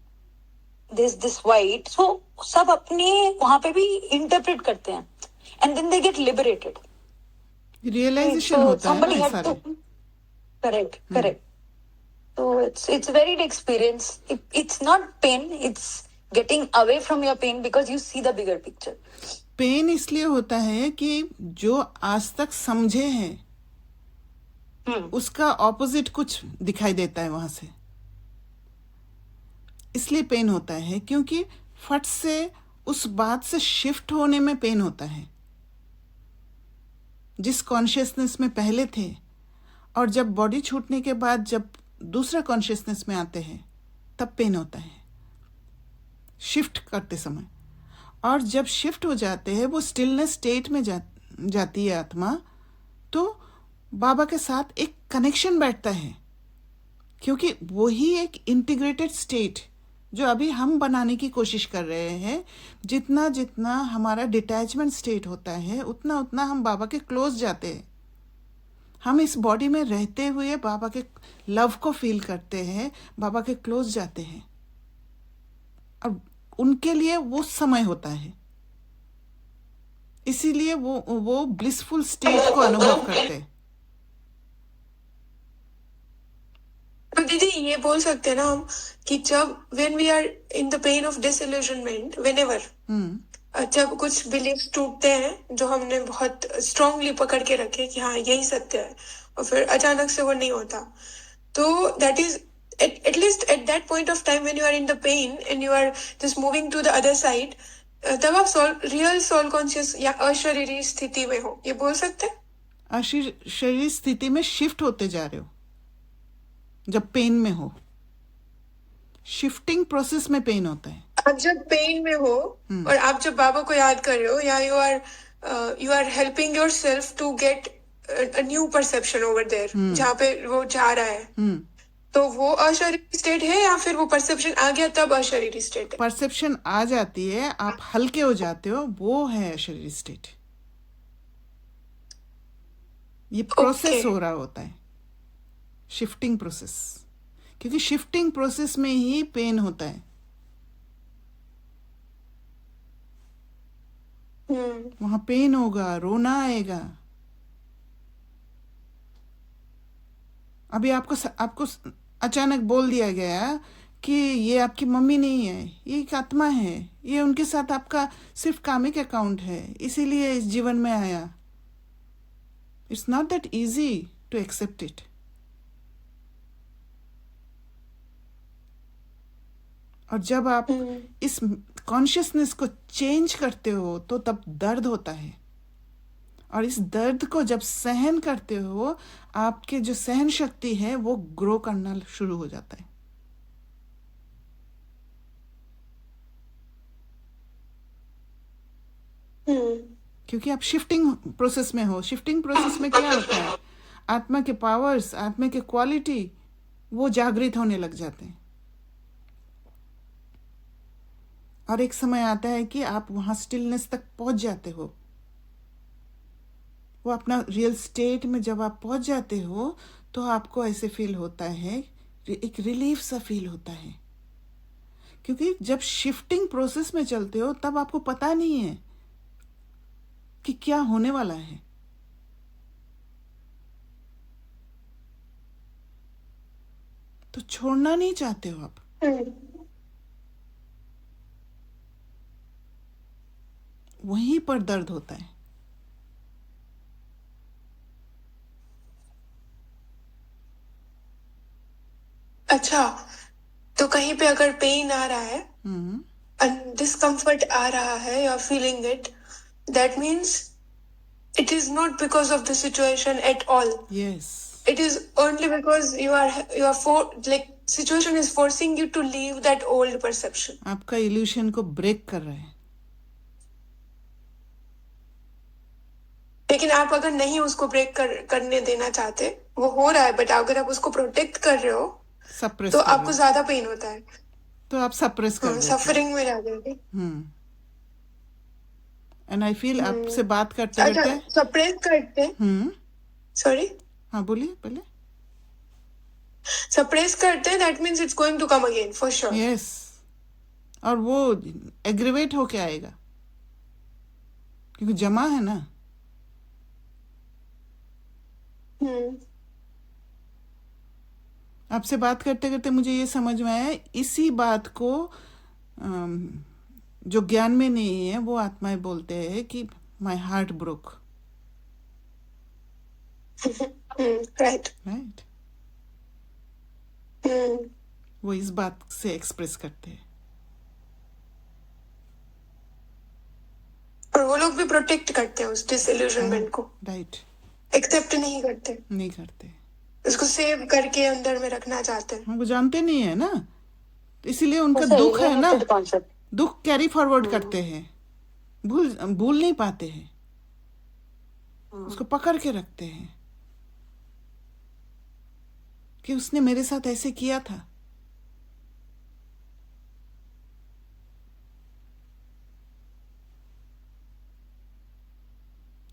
this white, so सब अपने वहां पे भी इंटरप्रेट करते हैं, and then they get liberated, realisation होता है ना सारा। Correct. So it's very experience. It's not pain. It's getting away from your pain because you see the bigger picture. Pain इसलिए होता है कि जो आज तक समझे हैं उसका ऑपोजिट कुछ दिखाई देता है वहां से, इसलिए पेन होता है, क्योंकि फट से उस बात से शिफ्ट होने में पेन होता है। जिस कॉन्शियसनेस में पहले थे, और जब बॉडी छूटने के बाद जब दूसरा कॉन्शियसनेस में आते हैं, तब पेन होता है शिफ्ट करते समय। और जब शिफ्ट हो जाते हैं, वो स्टिलनेस स्टेट में जाती है आत्मा, तो बाबा के साथ एक कनेक्शन बैठता है, क्योंकि वही एक इंटीग्रेटेड स्टेट जो अभी हम बनाने की कोशिश कर रहे हैं। जितना जितना हमारा डिटैचमेंट स्टेट होता है, उतना उतना हम बाबा के क्लोज जाते हैं। हम इस बॉडी में रहते हुए बाबा के लव को फील करते हैं, बाबा के क्लोज जाते हैं। अब उनके लिए वो समय होता है, इसीलिए वो ब्लिसफुल स्टेट को अनुभव करते हैं। तो दीदी ये बोल सकते हैं ना हम कि जब when we are in the pain of disillusionment, whenever जब कुछ बिलीफ टूटते हैं जो हमने बहुत स्ट्रांगली पकड़ के रखे कि हाँ यही सत्य है, और फिर अचानक से वो नहीं होता, तो that is at least at that point of time when you are in the pain and you are just moving to the other side, तब आप रियल सोल कॉन्शियस या अशरीरी स्थिति में हो, ये बोल सकते हैं? अशरीरी स्थिति में शिफ्ट होते जा रहे हो जब पेन में हो। शिफ्टिंग प्रोसेस में पेन होता है। आप जब पेन में हो और आप जब बाबा को याद कर रहे हो, या you are helping yourself to get a new perception over there, जहाँ पे वो जा रहा है, तो वो अशरीरी स्टेट है या फिर वो परसेप्शन आ गया तब अशरीरी स्टेट है? परसेप्शन आ जाती है, आप हल्के हो जाते हो, वो है अशरीरी स्टेट। ये प्रोसेस हो रहा होता है, शिफ्टिंग प्रोसेस, क्योंकि शिफ्टिंग प्रोसेस में ही पेन होता है। वहां पेन होगा, रोना आएगा। अभी आपको अचानक बोल दिया गया कि ये आपकी मम्मी नहीं है, ये एक आत्मा है, ये उनके साथ आपका सिर्फ कामिक अकाउंट है, इसीलिए इस जीवन में आया। It's not that easy to accept it. और जब आप इस कॉन्शियसनेस को चेंज करते हो तो तब दर्द होता है, और इस दर्द को जब सहन करते हो, आपके जो सहन शक्ति है वो ग्रो करना शुरू हो जाता है। क्योंकि आप शिफ्टिंग प्रोसेस में हो। शिफ्टिंग प्रोसेस में क्या होता है, आत्मा के पावर्स, आत्मा के क्वालिटी वो जागृत होने लग जाते हैं, और एक समय आता है कि आप वहां स्टिलनेस तक पहुंच जाते हो। वो अपना रियल स्टेट में जब आप पहुंच जाते हो तो आपको ऐसे फील होता है, एक रिलीफ सा फील होता है। क्योंकि जब शिफ्टिंग प्रोसेस में चलते हो तब आपको पता नहीं है कि क्या होने वाला है। तो छोड़ना नहीं चाहते हो आप। वहीं पर दर्द होता है। अच्छा, तो कहीं पे अगर पेन आ रहा है, डिस्कम्फर्ट आ रहा है, you are feeling it, that means it is not because of the situation at all. Yes, it is only because you are like situation is forcing you to leave that old perception. आपका illusion को break कर रहा है। लेकिन आप अगर नहीं उसको ब्रेक करने देना चाहते, वो हो रहा है, बट अगर आप उसको प्रोटेक्ट कर रहे हो सप्रेस तो कर आपको रहे हो, ज्यादा पेन होता है, तो आप सप्रेस कर देते हो। सफरिंग में जा जाते। एंड आई फील आपसे बात करते अच्छा, करते सप्रेस करते, सॉरी, हाँ बोलिए पहले। सप्रेस करते, that means it's going to come again for sure. Yes, और वो एग्रीवेट होके आएगा, क्योंकि जमा है ना। आपसे बात करते करते मुझे ये समझ में आया, इसी बात को जो ज्ञान में नहीं है वो आत्माएं बोलते हैं कि my heart broke. Right, right, वो इस बात से एक्सप्रेस करते हैं। और वो लोग भी प्रोटेक्ट करते हैं उस डिसइल्यूजनमेंट को, राइट, एक्सेप्ट नहीं करते, उसको सेव करके अंदर में रखना चाहते हैं। वो जानते नहीं है ना, इसीलिए उनका दुख है ना, दुख कैरी फॉरवर्ड करते हैं, भूल नहीं पाते हैं, उसको पकड़ के रखते हैं कि उसने मेरे साथ ऐसे किया था।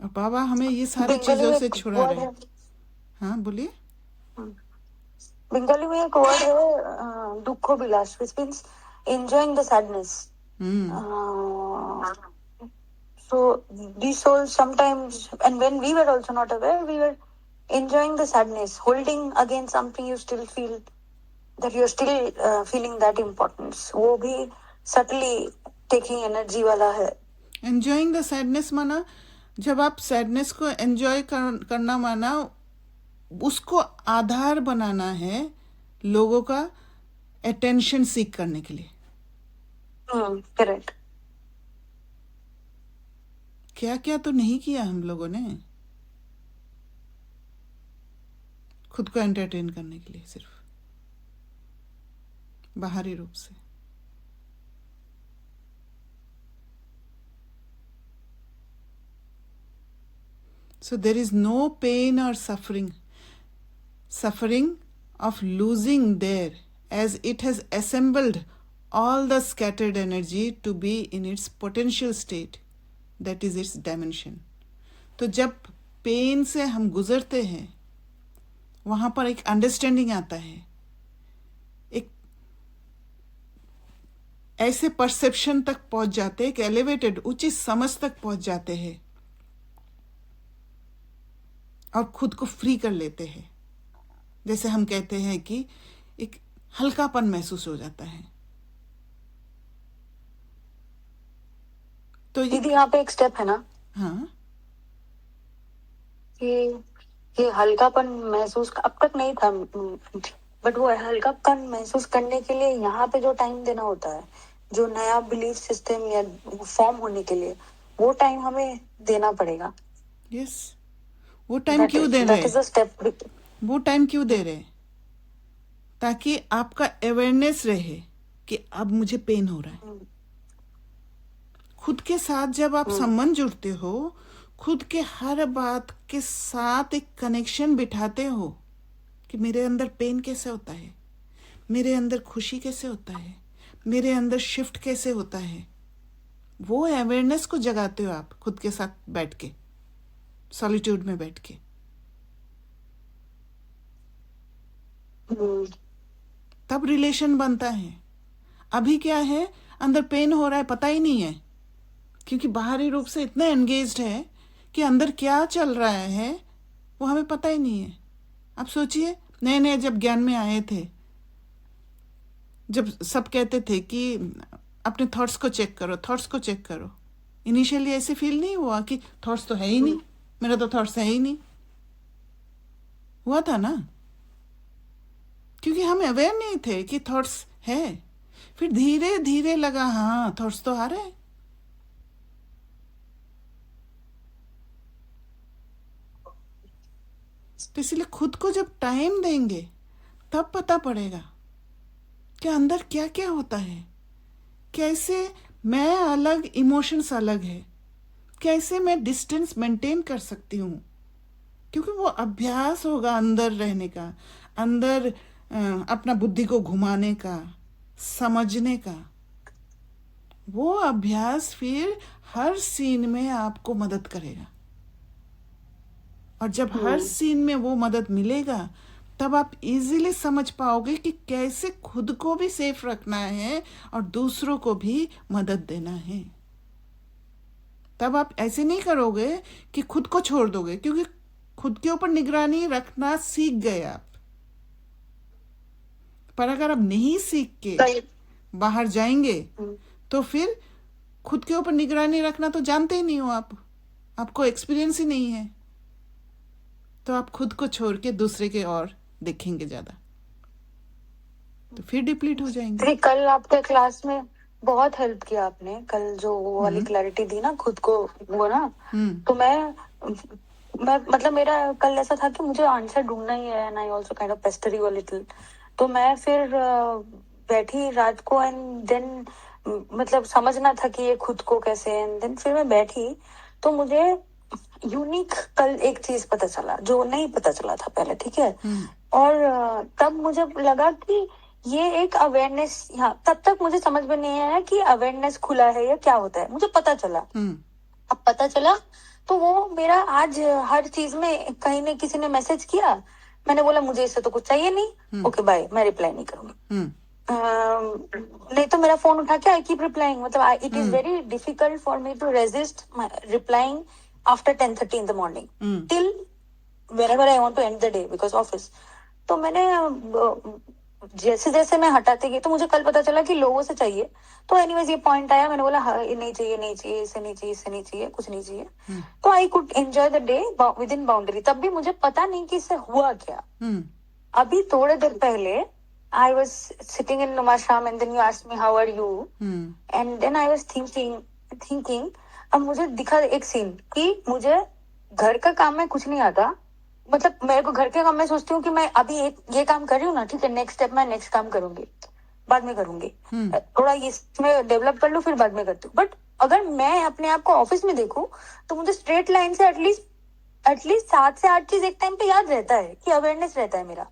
और बाबा हमें ये सारी चीजों से छुड़ा रहे हैं। हाँ बोलिए। बंगाली में एक वर्ड है दुखो विलास, which means enjoying the sadness. So these souls sometimes, and when we were also not aware, we were enjoying the sadness, holding against something you still feel that you are still feeling that importance. वो भी subtly taking energy वाला है। Enjoying the sadness माना, जब आप sadness को enjoy करना माना, उसको आधार बनाना है लोगों का अटेंशन सीख करने के लिए। करेक्ट। क्या क्या तो नहीं किया हम लोगों ने खुद को एंटरटेन करने के लिए, सिर्फ बाहरी रूप से। So there is no pain or suffering of losing there, as it has assembled all the scattered energy to be in its potential state, that is its dimension. तो जब पेन से हम गुजरते हैं वहाँ पर एक अंडरस्टैंडिंग आता है, एक ऐसे परसेप्शन तक पहुँच जाते हैं, एक एलिवेटेड उचित समझ तक पहुँच जाते हैं और खुद को फ्री कर लेते हैं। जैसे हम कहते हैं कि एक हल्कापन महसूस हो जाता है। तो दीदी यहाँ पे एक स्टेप है ना, हाँ, ये हल्कापन महसूस अब तक नहीं था, बट वो हल्कापन महसूस करने के लिए यहाँ पे जो टाइम देना होता है, जो नया बिलीफ सिस्टम या फॉर्म होने के लिए, वो टाइम हमें देना पड़ेगा। यस, वो टाइम क्यों दे रहे हैं? वो टाइम क्यों दे रहे? ताकि आपका अवेयरनेस रहे कि अब मुझे पेन हो रहा है। खुद के साथ जब आप संबंध जुड़ते हो, खुद के हर बात के साथ एक कनेक्शन बिठाते हो कि मेरे अंदर पेन कैसे होता है, मेरे अंदर खुशी कैसे होता है, मेरे अंदर शिफ्ट कैसे होता है, वो अवेयरनेस को जगाते हो आप खुद के साथ बैठ के, सॉलिट्यूड में बैठ के। तब रिलेशन बनता है। अभी क्या है, अंदर पेन हो रहा है, पता ही नहीं है, क्योंकि बाहरी रूप से इतना एंगेज्ड है कि अंदर क्या चल रहा है वो हमें पता ही नहीं है। आप सोचिए, नए नए जब ज्ञान में आए थे, जब सब कहते थे कि अपने थॉट्स को चेक करो, थॉट्स को चेक करो, इनिशियली ऐसे फील नहीं हुआ कि थॉट्स तो है ही नहीं, मेरा तो थॉट्स है ही नहीं। हुआ था ना, क्योंकि हम अवेयर नहीं थे कि थॉट्स है। फिर धीरे धीरे लगा, हाँ थॉट्स तो आ रहे हैं। तो इसलिए खुद को जब टाइम देंगे तब पता पड़ेगा कि अंदर क्या क्या होता है, कैसे मैं अलग, इमोशंस अलग है, कैसे मैं डिस्टेंस मेंटेन कर सकती हूँ। क्योंकि वो अभ्यास होगा अंदर रहने का, अंदर अपना बुद्धि को घुमाने का, समझने का। वो अभ्यास फिर हर सीन में आपको मदद करेगा, और जब हर सीन में वो मदद मिलेगा तब आप इजीली समझ पाओगे कि कैसे खुद को भी सेफ रखना है और दूसरों को भी मदद देना है। तब आप ऐसे नहीं करोगे कि खुद को छोड़ दोगे, क्योंकि खुद के ऊपर निगरानी रखना सीख गए आप। पर अगर आप नहीं सीख के बाहर जाएंगे तो फिर खुद के ऊपर निगरानी रखना तो जानते ही नहीं हो आप, आपको एक्सपीरियंस ही नहीं है, तो आप खुद को छोड़ के दूसरे के और देखेंगे ज्यादा, तो फिर डिप्लीट हो जाएंगे। कल आपके क्लास में बहुत हेल्प किया आपने, कल जो वो वाली क्लैरिटी दी ना खुद को, वो ना, तो मैं मतलब मेरा कल ऐसा था कि मुझे आंसर ढूंढना ही है, and I also kind of Pasteur you a little. तो मैं फिर बैठी रात को, एंड देन मतलब समझना था कि ये खुद को कैसे, एंड देन फिर मैं बैठी तो मुझे यूनिक कल एक चीज पता चला जो नहीं पता चला था पहले, ठीक है। और तब मुझे लगा कि ये एक अवेयरनेस, यहाँ तब तक मुझे समझ में नहीं आया कि अवेयरनेस खुला है या क्या होता है, मुझे पता चला। अब पता चला तो वो मेरा आज हर चीज में कहीं ने किसी ने मैसेज किया, मैंने बोला मुझे इससे तो कुछ चाहिए नहीं, ओके बाय, मैं रिप्लाई नहीं करूंगी। नहीं तो मेरा फोन उठा के आई कीप रिप्लाइंग, मतलब it is very difficult for me to resist replying after 10:30 in the morning till whenever I want to end the day because office। तो मैंने जैसे जैसे मैं हटाते गई तो मुझे कल पता चला कि लोगों से चाहिए, तो एनीवेज ये पॉइंट आया, मैंने बोला हाँ नहीं चाहिए, नहीं चाहिए, इसे नहीं चाहिए, इसे नहीं चाहिए, कुछ नहीं चाहिए। तो I could enjoy the day with in boundary. तब भी मुझे पता नहीं कि इससे हुआ क्या। अभी थोड़े देर पहले I was sitting in Numasham and then you asked me how are you, and then I was thinking अब मुझे दिखा एक सीन कि मुझे घर का काम में कुछ नहीं आता, मतलब मेरे को घर के काम में सोचती हूँ कि मैं अभी ये काम कर रही हूँ ना, ठीक है, नेक्स्ट स्टेप मैं नेक्स्ट काम करूंगी, बाद में करूंगी, थोड़ा ये इसमें डेवलप कर लूँ फिर बाद में करती हूँ. बट अगर मैं अपने आप को ऑफिस में देखूं तो मुझे स्ट्रेट लाइन से एटलीस्ट 7 से 8 चीज एक टाइम पे याद रहता है, कि अवेयरनेस रहता है मेरा.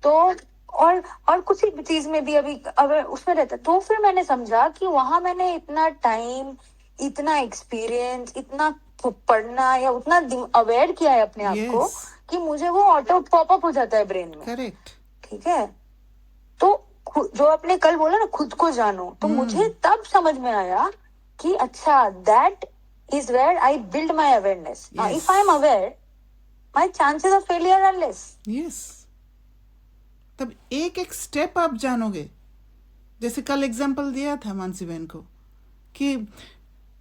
तो और कुछ ही चीज में भी अभी अगर उसमें रहता है, तो फिर मैंने समझा कि वहां मैंने इतना टाइम, इतना एक्सपीरियंस, इतना पढ़ना या उतना अवेयर किया है अपने आप को कि मुझे वो ऑटो पॉपअप हो जाता है ब्रेन में. करेक्ट. ठीक है. तो जो आपने कल बोला ना खुद को जानो, तो मुझे तब समझ में आया कि अच्छा that is where I build my awareness. If I am aware, my chances of failure are less. Yes. तब एक एक स्टेप आप जानोगे. जैसे कल एग्जांपल दिया था मानसी बहन को कि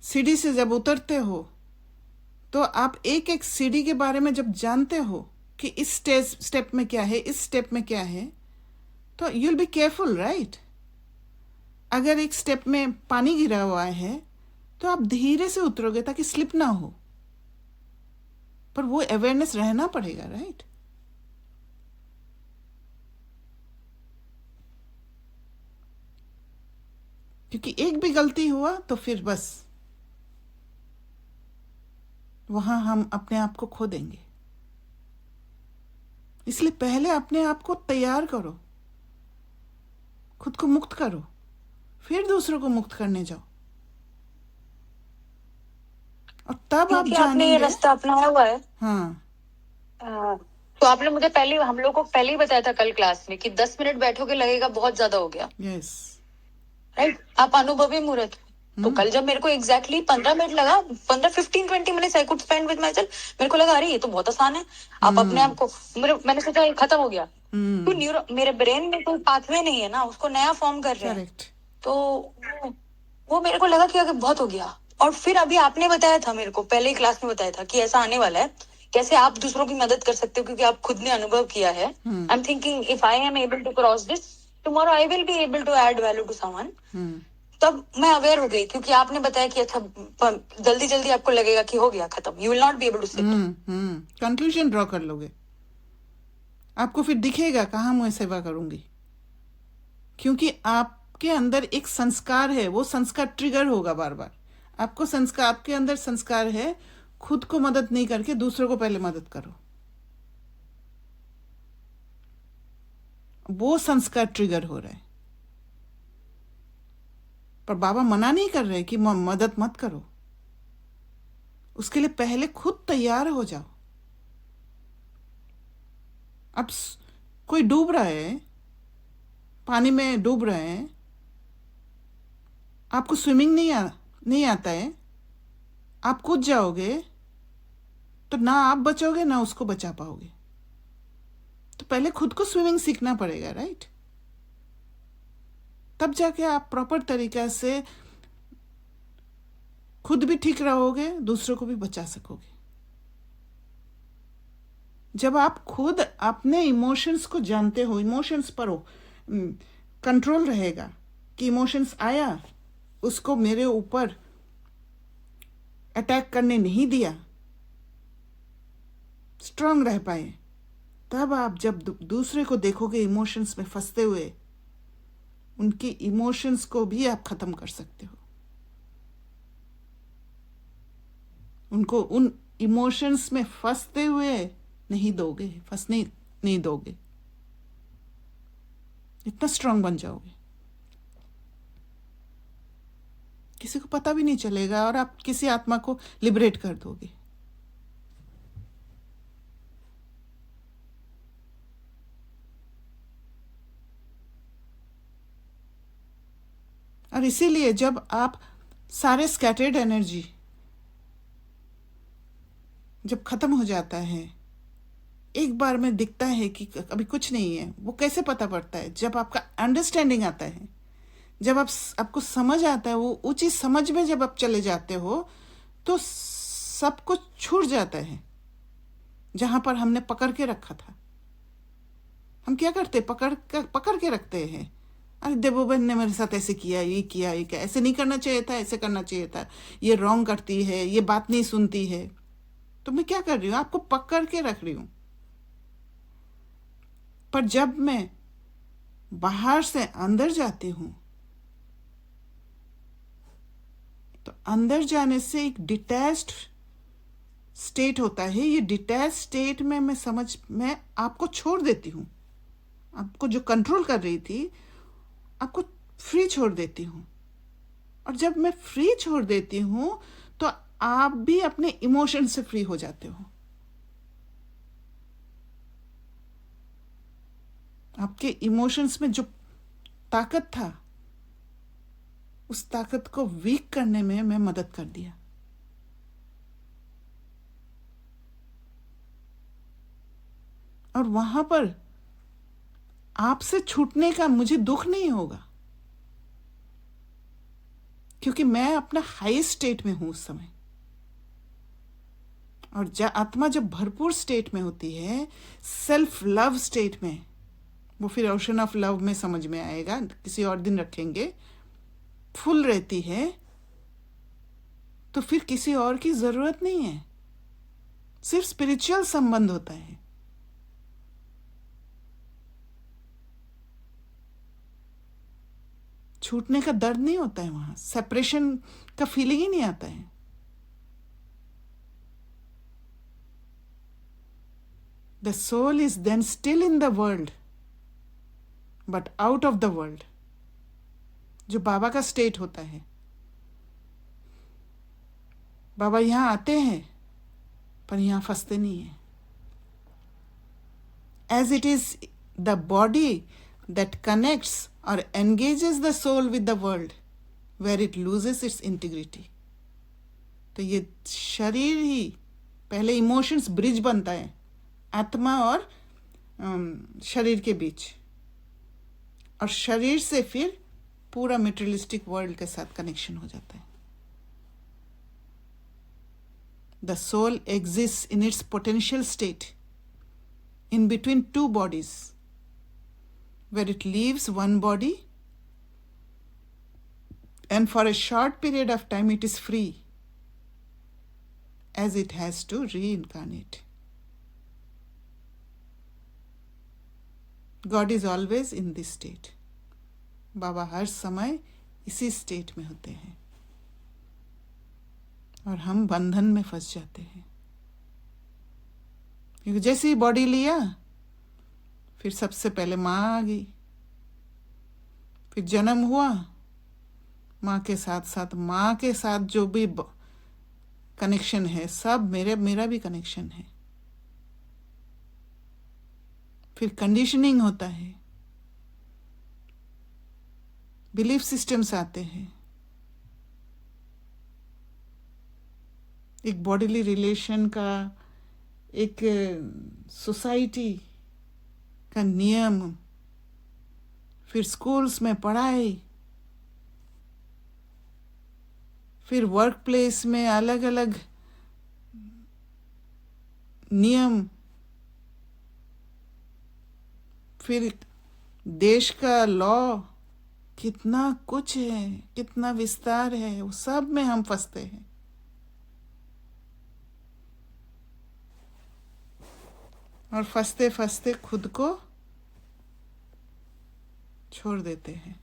सीढ़ी से जब उतरते हो तो आप एक एक सीढ़ी के बारे में जब जानते हो कि इस स्टेप में क्या है, इस स्टेप में क्या है, तो you will be careful, right. अगर एक स्टेप में पानी गिरा हुआ है तो आप धीरे से उतरोगे ताकि स्लिप ना हो, पर वो अवेयरनेस रहना पड़ेगा, राइट. क्योंकि एक भी गलती हुआ तो फिर बस वहां हम अपने आप को खो देंगे. इसलिए पहले अपने आप को तैयार करो, खुद को मुक्त करो, फिर दूसरों को मुक्त करने जाओ, और तब आप आपने ये रास्ता अपनाया हुआ है. हाँ. तो आपने मुझे हम लोग को पहले ही बताया था कल क्लास में कि 10 मिनट बैठोगे लगेगा बहुत ज्यादा हो गया. यस. राइट. आप अनुभवी मूर्त. तो कल जब मेरे को एग्जैक्टली 15 मिनट लगा, 15-15-20 minutes I could spend with my self, मेरे को लगा अरे ये तो बहुत आसान है. आप अपने आप को, मैंने सोचा ये खत्म हो गया. तो मेरे ब्रेन में कोई पाथवे नहीं है ना, उसको नया फॉर्म कर रहे हैं. तो वो मेरे को लगा कि अगर बहुत हो गया. और फिर अभी आपने बताया था मेरे को, पहले ही क्लास में बताया था कि ऐसा आने वाला है, कैसे आप दूसरों की मदद कर सकते हो क्योंकि आप खुद ने अनुभव किया है. I am thinking if I am able to cross this tomorrow I will be able to add value to someone. तब मैं अवेयर हो गई क्योंकि आपने बताया कि अच्छा जल्दी जल्दी आपको लगेगा कि हो गया खत्म, you will not be able to sit. Conclusion draw कर लोगे. आपको फिर दिखेगा कहाँ मैं सेवा करूंगी, क्योंकि आपके अंदर एक संस्कार है, वो संस्कार ट्रिगर होगा बार बार. आपके अंदर संस्कार है, खुद को मदद नहीं करके दूसरों को पहले मदद करो. वो संस्कार ट्रिगर हो रहा है, पर बाबा मना नहीं कर रहे कि मदद मत करो. उसके लिए पहले खुद तैयार हो जाओ. अब कोई डूब रहा है, पानी में डूब रहे हैं, आपको स्विमिंग नहीं आता है, आप कूद जाओगे तो ना आप बचोगे ना उसको बचा पाओगे. तो पहले खुद को स्विमिंग सीखना पड़ेगा, राइट. तब जाके आप प्रॉपर तरीका से खुद भी ठीक रहोगे, दूसरों को भी बचा सकोगे. जब आप खुद अपने इमोशंस को जानते हो, इमोशंस पर हो कंट्रोल रहेगा कि इमोशंस आया, उसको मेरे ऊपर अटैक करने नहीं दिया, स्ट्रांग रह पाए. तब आप जब दूसरे को देखोगे इमोशंस में फंसते हुए, उनके इमोशंस को भी आप खत्म कर सकते हो. उनको उन इमोशंस में फंसते हुए फंसने नहीं दोगे. इतना स्ट्रांग बन जाओगे, किसी को पता भी नहीं चलेगा और आप किसी आत्मा को लिबरेट कर दोगे. और इसीलिए जब आप सारे स्कैटर्ड एनर्जी जब खत्म हो जाता है, एक बार में दिखता है कि अभी कुछ नहीं है. वो कैसे पता पड़ता है? जब आपका अंडरस्टैंडिंग आता है, जब आपको समझ आता है, वो ऊंची समझ में जब आप चले जाते हो तो सब कुछ छूट जाता है. जहां पर हमने पकड़ के रखा था, हम हम क्या करते, पकड़ के रखते हैं। अरे देवोबन ने मेरे साथ ऐसे किया, ये किया, ये क्या, ऐसे नहीं करना चाहिए था, ऐसे करना चाहिए था, ये रॉन्ग करती है, ये बात नहीं सुनती है। तो मैं क्या कर रही हूँ, आपको पकड़ के रख रही हूँ। पर जब मैं बाहर से अंदर जाती हूँ तो अंदर जाने से एक डिटैच्ड स्टेट होता है। ये डिटैच स्टेट में मैं आपको छोड़ देती हूँ। आपको जो कंट्रोल कर रही थी, आपको फ्री छोड़ देती हूँ। और जब मैं फ्री छोड़ देती हूँ तो आप भी अपने इमोशन से फ्री हो जाते हो। आपके इमोशंस में जो ताकत था, उस ताकत को वीक करने में मैं मदद कर दिया। और वहां पर आपसे छूटने का मुझे दुख नहीं होगा, क्योंकि मैं अपना हाई स्टेट में हूं उस समय। और आत्मा जब भरपूर स्टेट में होती है, सेल्फ लव स्टेट में, वो फिर ओशन ऑफ लव में समझ में आएगा, किसी और दिन रखेंगे, फुल रहती है, तो फिर किसी और की जरूरत नहीं है। सिर्फ स्पिरिचुअल संबंध होता है। छूटने का दर्द नहीं होता है, वहां सेपरेशन का फीलिंग ही नहीं आता है। The soul is then still in the world but out of the world, जो बाबा का स्टेट होता है। बाबा यहां आते हैं पर यहां फंसते नहीं है। As it is the body that connects or engages the soul with the world where it loses its integrity. तो ये शरीर ही पहले इमोशंस ब्रिज बनता है आत्मा और शरीर के बीच, और शरीर से फिर पूरा मेटेरियलिस्टिक वर्ल्ड के साथ कनेक्शन हो जाता है। The soul exists in its potential state in between two bodies, where it leaves one body and for a short period of time it is free as it has to reincarnate. God is always in this state. बाबा हर समय इसी state में होते हैं और हम बंधन में फंस जाते हैं, क्योंकि जैसे ही बॉडी लिया फिर सबसे पहले माँ आ गई, फिर जन्म हुआ, माँ के साथ साथ माँ के साथ जो भी कनेक्शन है सब मेरा भी कनेक्शन है। फिर कंडीशनिंग होता है, बिलीफ सिस्टम्स आते हैं, एक बॉडीली रिलेशन का, एक सोसाइटी का नियम, फिर स्कूल्स में पढ़ाई, फिर वर्क प्लेस में अलग अलग नियम, फिर देश का लॉ, कितना कुछ है, कितना विस्तार है, वो सब में हम फंसते हैं। और फंसते फंसते खुद को छोड़ देते हैं।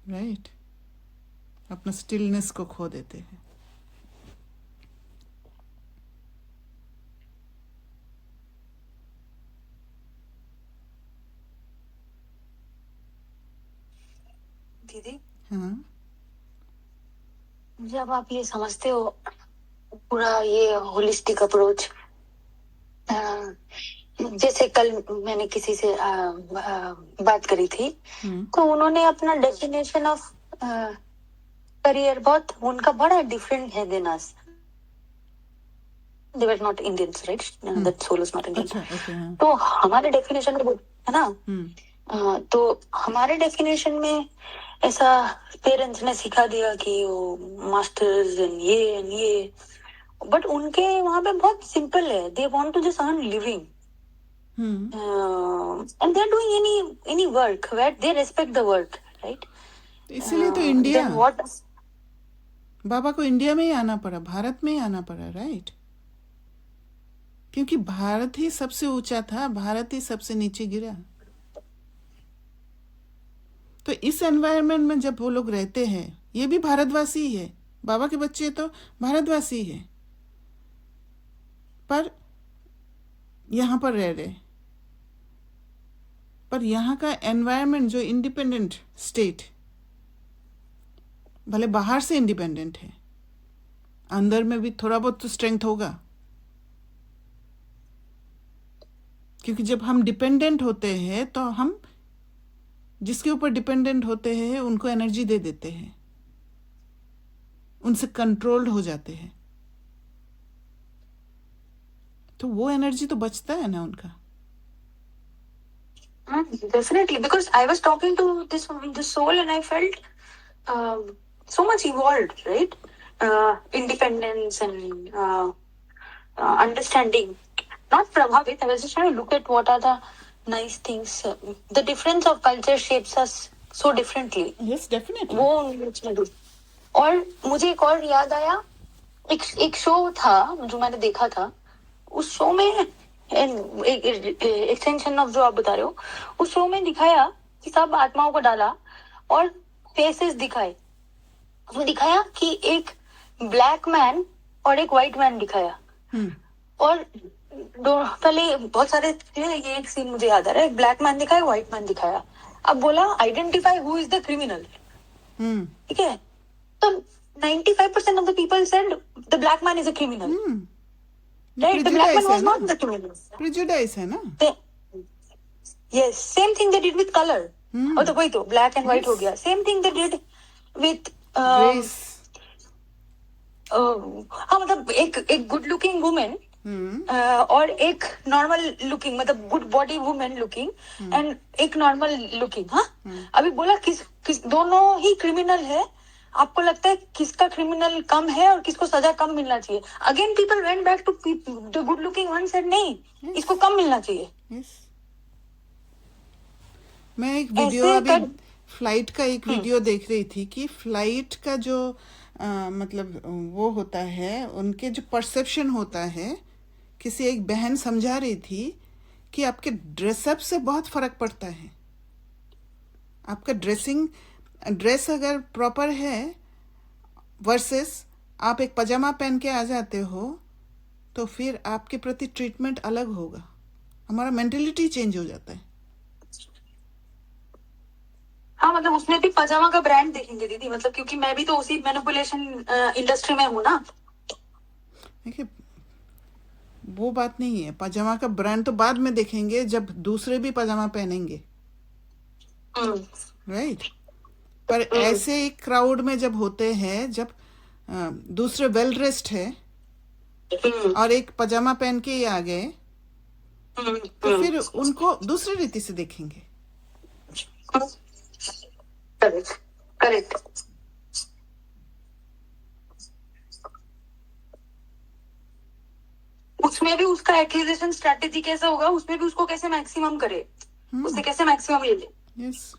राइट? अपना स्टिलनेस को खो देते हैं। दीदी, हाँ, जब आप ये समझते हो पूरा ये होलिस्टिक अप्रोच, जैसे कल मैंने किसी से बात करी थी, तो उन्होंने अपना डेफिनेशन ऑफ करियर बहुत, उनका बड़ा डिफरेंट है than us. They were not Indians, right? That soul is not Indian. अच्छा, okay, हाँ. तो हमारे डेफिनेशन में है ना, तो हमारे डेफिनेशन में ऐसा पेरेंट्स ने सिखा दिया कि वो मास्टर्स एंड ये बट उनके वहां पे बहुत सिंपल है, they want to just earn living and they are doing any work where they respect the work, right? इसीलिए तो इंडिया, देन व्हाट? बाबा को इंडिया में ही आना पड़ा, भारत में ही आना पड़ा, राइट? क्योंकि भारत ही सबसे ऊंचा था, भारत ही सबसे नीचे गिरा। तो इस एनवायरनमेंट में जब वो लोग रहते हैं, ये भी भारतवासी ही है, बाबा के बच्चे तो भारतवासी है, पर यहाँ पर रह रहे, पर यहाँ का एनवायरनमेंट जो इंडिपेंडेंट स्टेट, भले बाहर से इंडिपेंडेंट है, अंदर में भी थोड़ा बहुत तो स्ट्रेंथ होगा, क्योंकि जब हम डिपेंडेंट होते हैं तो हम जिसके ऊपर डिपेंडेंट होते हैं उनको एनर्जी दे देते हैं, उनसे कंट्रोल्ड हो जाते हैं, तो वो एनर्जी तो बचता है ना उनका। Definitely, because I was talking to this soul and I felt so much evolved, right? Independence and understanding. Not Prabhavit. I was just trying to look at what are the nice things. The difference of culture shapes us so differently. Yes, definitely. वो और मुझे एक और याद आया, एक show था जो मैंने देखा था, उस शो में एक्सटेंशन ऑफ जो आप बता रहे हो, उस शो में दिखाया कि सब आत्माओं को डाला और फेसेस दिखाए। उसमें दिखाया कि एक ब्लैक मैन और एक व्हाइट मैन दिखाया, और पहले बहुत सारे थे, ये एक सीन मुझे याद आ रहा है, एक ब्लैक मैन दिखाया, व्हाइट मैन दिखाया। अब बोला identify who is the criminal, ठीक है? तो 95% of the people said the black man is a criminal. Right? The black man was not the criminal. Prejudice है ना। Yes, same thing they did with color. और तो वही तो black and white हो गया। Same thing they did with race. हाँ, मतलब एक गुड लुकिंग वुमेन और एक नॉर्मल लुकिंग, मतलब good body women looking and एक नॉर्मल लुकिंग। हाँ, अभी बोला किस दोनों ही क्रिमिनल है, आपको लगता है किसका क्रिमिनल कम है और किसको सजा कम मिलना चाहिए? Again people went back to the good looking one, said नहीं, इसको कम मिलना चाहिए। Yes. मैं एक वीडियो अभी फ्लाइट का एक वीडियो देख रही थी कि फ्लाइट का जो मतलब वो होता है, उनके जो परसेप्शन होता है, किसी एक बहन समझा रही थी कि आपके ड्रेसअप से बहुत फर्क पड़ता है। आपका ड्रेस अगर प्रॉपर है वर्सेस आप एक पजामा पहन के आ जाते हो, तो फिर आपके प्रति ट्रीटमेंट अलग होगा, हमारा मेंटेलिटी चेंज हो जाता है। हाँ, मतलब उसमें भी पजामा का ब्रांड देखेंगे दीदी, मतलब क्योंकि मैं भी तो उसी मैनिपुलेशन इंडस्ट्री में हूँ ना। देखिए, वो बात नहीं है, पजामा का ब्रांड तो बाद में देखेंगे जब दूसरे भी पजामा पहनेंगे, राइट? पर ऐसे एक क्राउड में जब होते हैं, जब दूसरे वेल ड्रेस्ड है और एक पजामा पहन के ही आ गए, तो फिर उनको दूसरी रीति से देखेंगे। करेक्ट। उसमें भी उसका एक्विजिशन स्ट्रेटेजी कैसा होगा, उसमें भी उसको कैसे मैक्सिमम करे, उससे कैसे मैक्सिमम ले ले। यस,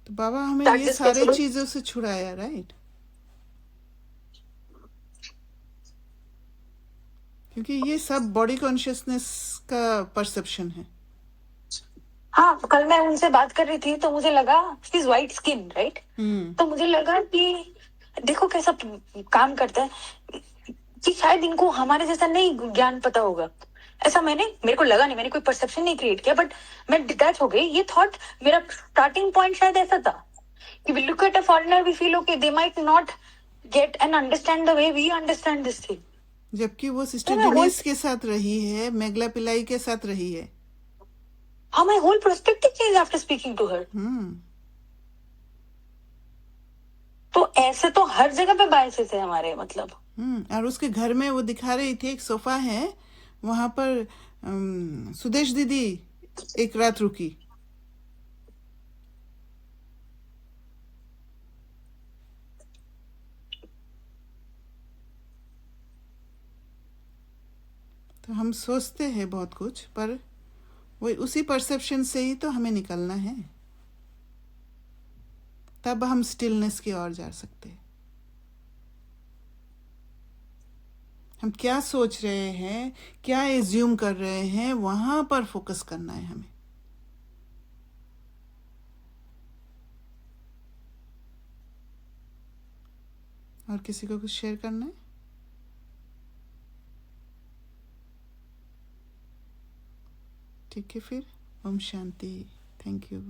तो बाबा हमें ये सारे चीजों से छुड़ाया, राइट? क्योंकि ये सब बॉडी कॉन्शियसनेस का परसेप्शन है। हाँ, कल मैं उनसे बात कर रही थी तो मुझे लगा she is white skin, right? तो मुझे लगा कि देखो कैसा काम करता है, कि शायद इनको हमारे जैसा नहीं ज्ञान पता होगा। ऐसा मेरे को लगा नहीं, मैंने कोई परसेप्शन नहीं क्रिएट किया, बट मैं डिटैच हो गई। ये थॉट मेरा स्टार्टिंग पॉइंट शायद ऐसा था कि we look at a foreigner, we feel okay, they might not get and understand the way we understand this thing. जबकि वो सिस्टर डिनीस के साथ रही है, मेगला पिलाई के साथ रही है। हाँ, my whole perspective change after speaking to her. तो ऐसे तो हर जगह पे बायसेस है हमारे, मतलब। और उसके घर में वो दिखा रही थी, एक सोफा है वहां पर, सुदेश दीदी एक रात रुकी। तो हम सोचते हैं बहुत कुछ, पर वही उसी परसेप्शन से ही तो हमें निकलना है, तब हम स्टिलनेस की ओर जा सकते हैं। हम क्या सोच रहे हैं, क्या एज्यूम कर रहे हैं, वहां पर फोकस करना है हमें। और किसी को कुछ शेयर करना है? ठीक है, फिर ओम शांति। Thank you.